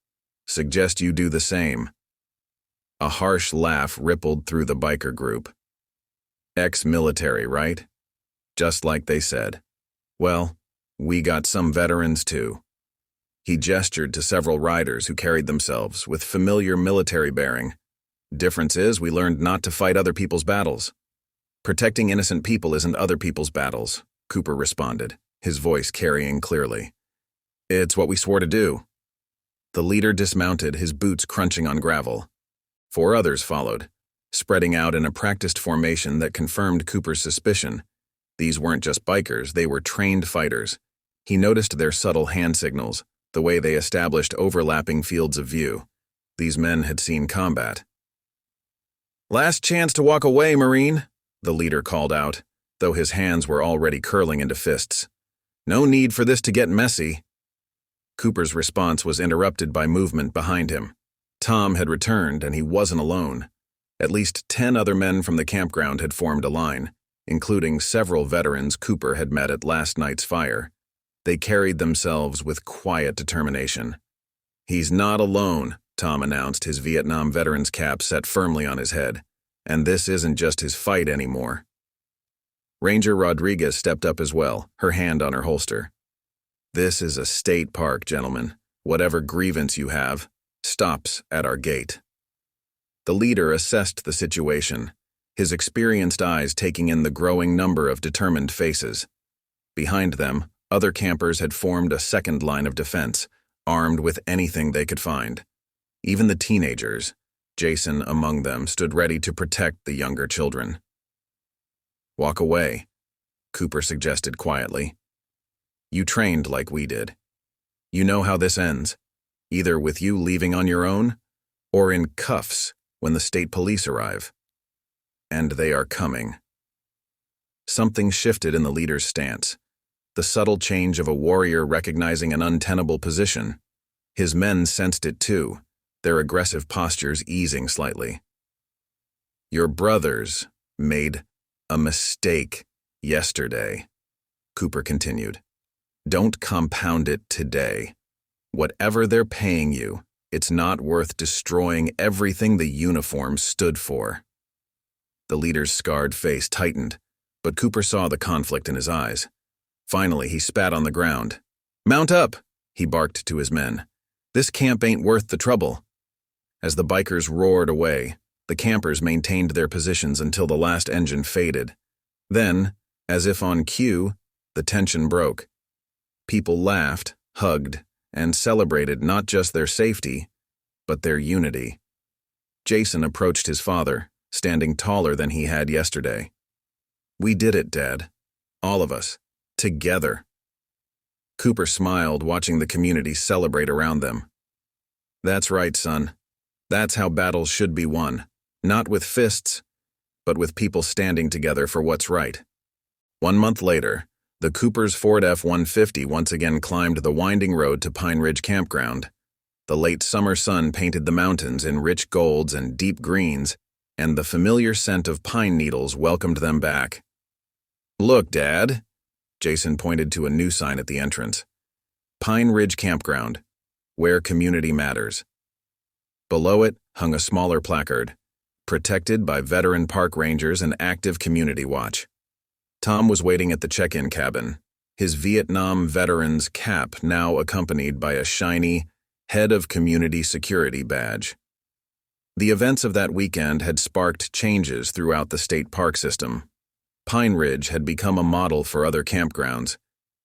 Suggest you do the same." A harsh laugh rippled through the biker group. "Ex-military, right? Just like they said. Well, we got some veterans too." He gestured to several riders who carried themselves with familiar military bearing. "Difference is we learned not to fight other people's battles." "Protecting innocent people isn't other people's battles," Cooper responded, his voice carrying clearly. "It's what we swore to do." The leader dismounted, his boots crunching on gravel. 4 others followed, spreading out in a practiced formation that confirmed Cooper's suspicion. These weren't just bikers, they were trained fighters. He noticed their subtle hand signals, the way they established overlapping fields of view. These men had seen combat. "Last chance to walk away, Marine," the leader called out, though his hands were already curling into fists. "No need for this to get messy." Cooper's response was interrupted by movement behind him. Tom had returned, and he wasn't alone. At least 10 other men from the campground had formed a line, including several veterans Cooper had met at last night's fire. They carried themselves with quiet determination. "He's not alone," Tom announced, his Vietnam veteran's cap set firmly on his head. "And this isn't just his fight anymore." Ranger Rodriguez stepped up as well, her hand on her holster. This is a state park, gentlemen. Whatever grievance you have stops at our gate. The leader assessed the situation, his experienced eyes taking in the growing number of determined faces. Behind them, other campers had formed a second line of defense, armed with anything they could find. Even the teenagers, Jason among them, stood ready to protect the younger children. "Walk away," Cooper suggested quietly. "You trained like we did. You know how this ends, either with you leaving on your own or in cuffs when the state police arrive. And they are coming." Something shifted in the leader's stance, the subtle change of a warrior recognizing an untenable position. His men sensed it too, their aggressive postures easing slightly. "Your brothers made a mistake yesterday," Cooper continued. "Don't compound it today. Whatever they're paying you, it's not worth destroying everything the uniform stood for." The leader's scarred face tightened, but Cooper saw the conflict in his eyes. Finally, he spat on the ground. "Mount up," he barked to his men. "This camp ain't worth the trouble." As the bikers roared away, the campers maintained their positions until the last engine faded. Then, as if on cue, the tension broke. People laughed, hugged, and celebrated not just their safety, but their unity. Jason approached his father, standing taller than he had yesterday. "We did it, Dad. All of us. Together." Cooper smiled, watching the community celebrate around them. "That's right, son. That's how battles should be won. Not with fists, but with people standing together for what's right." 1 month later, the Coopers' Ford F-150 once again climbed the winding road to Pine Ridge Campground. The late summer sun painted the mountains in rich golds and deep greens, and the familiar scent of pine needles welcomed them back. "Look, Dad," Jason pointed to a new sign at the entrance. "Pine Ridge Campground, where community matters." Below it hung a smaller placard, "Protected by veteran park rangers and active community watch." Tom was waiting at the check-in cabin, his Vietnam veteran's cap now accompanied by a shiny Head of Community Security badge. The events of that weekend had sparked changes throughout the state park system. Pine Ridge had become a model for other campgrounds,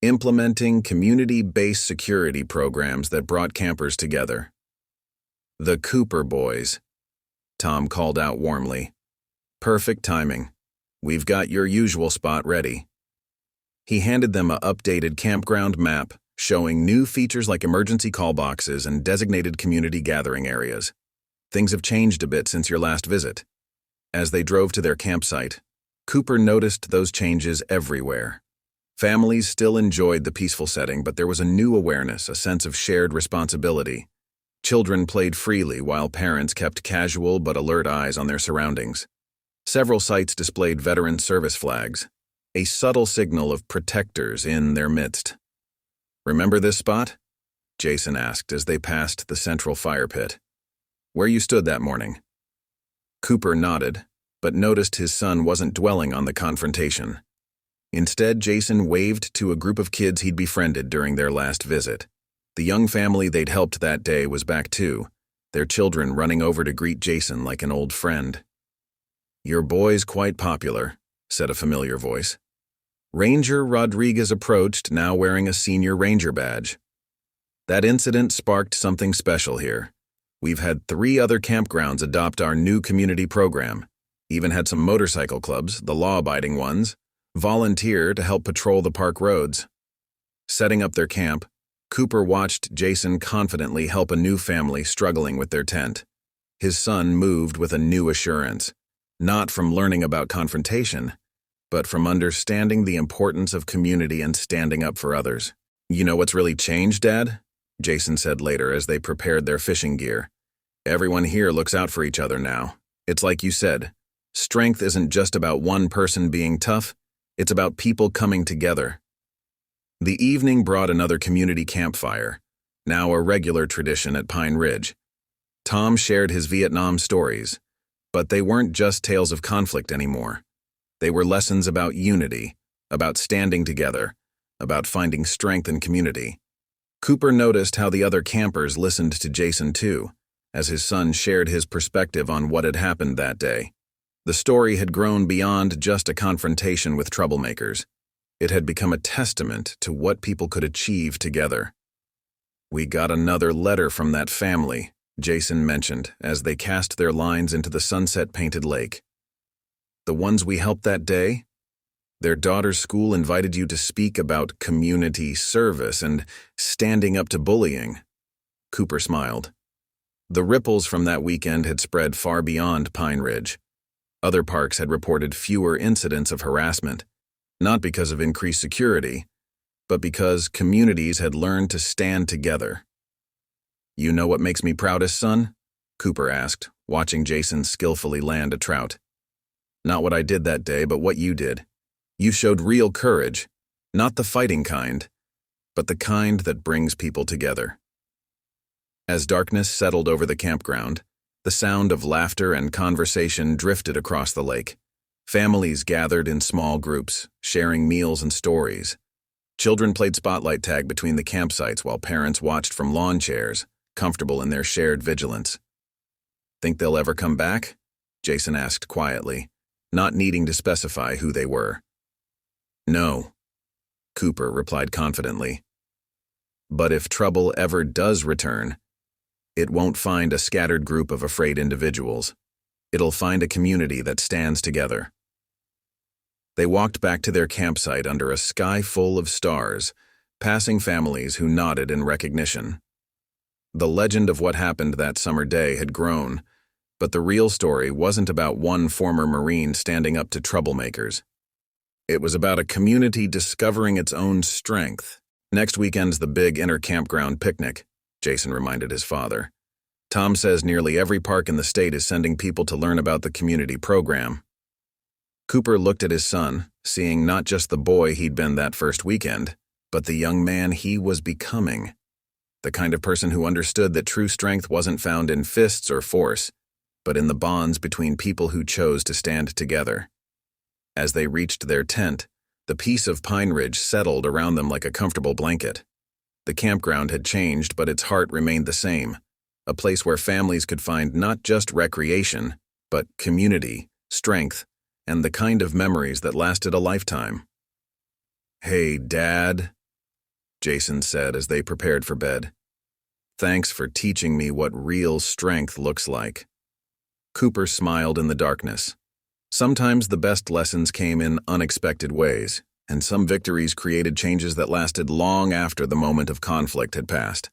implementing community-based security programs that brought campers together. "The Cooper boys," Tom called out warmly. "Perfect timing. We've got your usual spot ready." He handed them an updated campground map showing new features like emergency call boxes and designated community gathering areas. "Things have changed a bit since your last visit." As they drove to their campsite, Cooper noticed those changes everywhere. Families still enjoyed the peaceful setting, but there was a new awareness, a sense of shared responsibility. Children played freely while parents kept casual but alert eyes on their surroundings. Several sites displayed veteran service flags, a subtle signal of protectors in their midst. "Remember this spot?" Jason asked as they passed the central fire pit. "Where you stood that morning?" Cooper nodded, but noticed his son wasn't dwelling on the confrontation. Instead, Jason waved to a group of kids he'd befriended during their last visit. The young family they'd helped that day was back too, their children running over to greet Jason like an old friend. "Your boy's quite popular," said a familiar voice. Ranger Rodriguez approached, now wearing a senior ranger badge. "That incident sparked something special here. We've had 3 other campgrounds adopt our new community program, even had some motorcycle clubs, the law-abiding ones, volunteer to help patrol the park roads." Setting up their camp, Cooper watched Jason confidently help a new family struggling with their tent. His son moved with a new assurance, not from learning about confrontation, but from understanding the importance of community and standing up for others. "You know what's really changed, Dad?" Jason said later as they prepared their fishing gear. "Everyone here looks out for each other now. It's like you said, strength isn't just about one person being tough, it's about people coming together." The evening brought another community campfire, now a regular tradition at Pine Ridge. Tom shared his Vietnam stories, but they weren't just tales of conflict anymore. They were lessons about unity, about standing together, about finding strength in community. Cooper noticed how the other campers listened to Jason too, as his son shared his perspective on what had happened that day. The story had grown beyond just a confrontation with troublemakers. It had become a testament to what people could achieve together. "We got another letter from that family," Jason mentioned as they cast their lines into the sunset-painted lake. "The ones we helped that day? Their daughter's school invited you to speak about community service and standing up to bullying." Cooper smiled. The ripples from that weekend had spread far beyond Pine Ridge. Other parks had reported fewer incidents of harassment, not because of increased security, but because communities had learned to stand together. "You know what makes me proudest, son?" Cooper asked, watching Jason skillfully land a trout. "Not what I did that day, but what you did. You showed real courage, not the fighting kind, but the kind that brings people together." As darkness settled over the campground, the sound of laughter and conversation drifted across the lake. Families gathered in small groups, sharing meals and stories. Children played spotlight tag between the campsites while parents watched from lawn chairs, comfortable in their shared vigilance. "Think they'll ever come back?" Jason asked quietly, not needing to specify who they were. "No," Cooper replied confidently. "But if trouble ever does return, it won't find a scattered group of afraid individuals. It'll find a community that stands together." They walked back to their campsite under a sky full of stars, passing families who nodded in recognition. The legend of what happened that summer day had grown, but the real story wasn't about one former Marine standing up to troublemakers. It was about a community discovering its own strength. "Next weekend's the big inter-campground picnic," Jason reminded his father. "Tom says nearly every park in the state is sending people to learn about the community program." Cooper looked at his son, seeing not just the boy he'd been that first weekend, but the young man he was becoming. The kind of person who understood that true strength wasn't found in fists or force, but in the bonds between people who chose to stand together. As they reached their tent, the peace of Pine Ridge settled around them like a comfortable blanket. The campground had changed, but its heart remained the same, a place where families could find not just recreation, but community, strength, and the kind of memories that lasted a lifetime. "Hey, Dad," Jason said as they prepared for bed. "Thanks for teaching me what real strength looks like." Cooper smiled in the darkness. Sometimes the best lessons came in unexpected ways, and some victories created changes that lasted long after the moment of conflict had passed.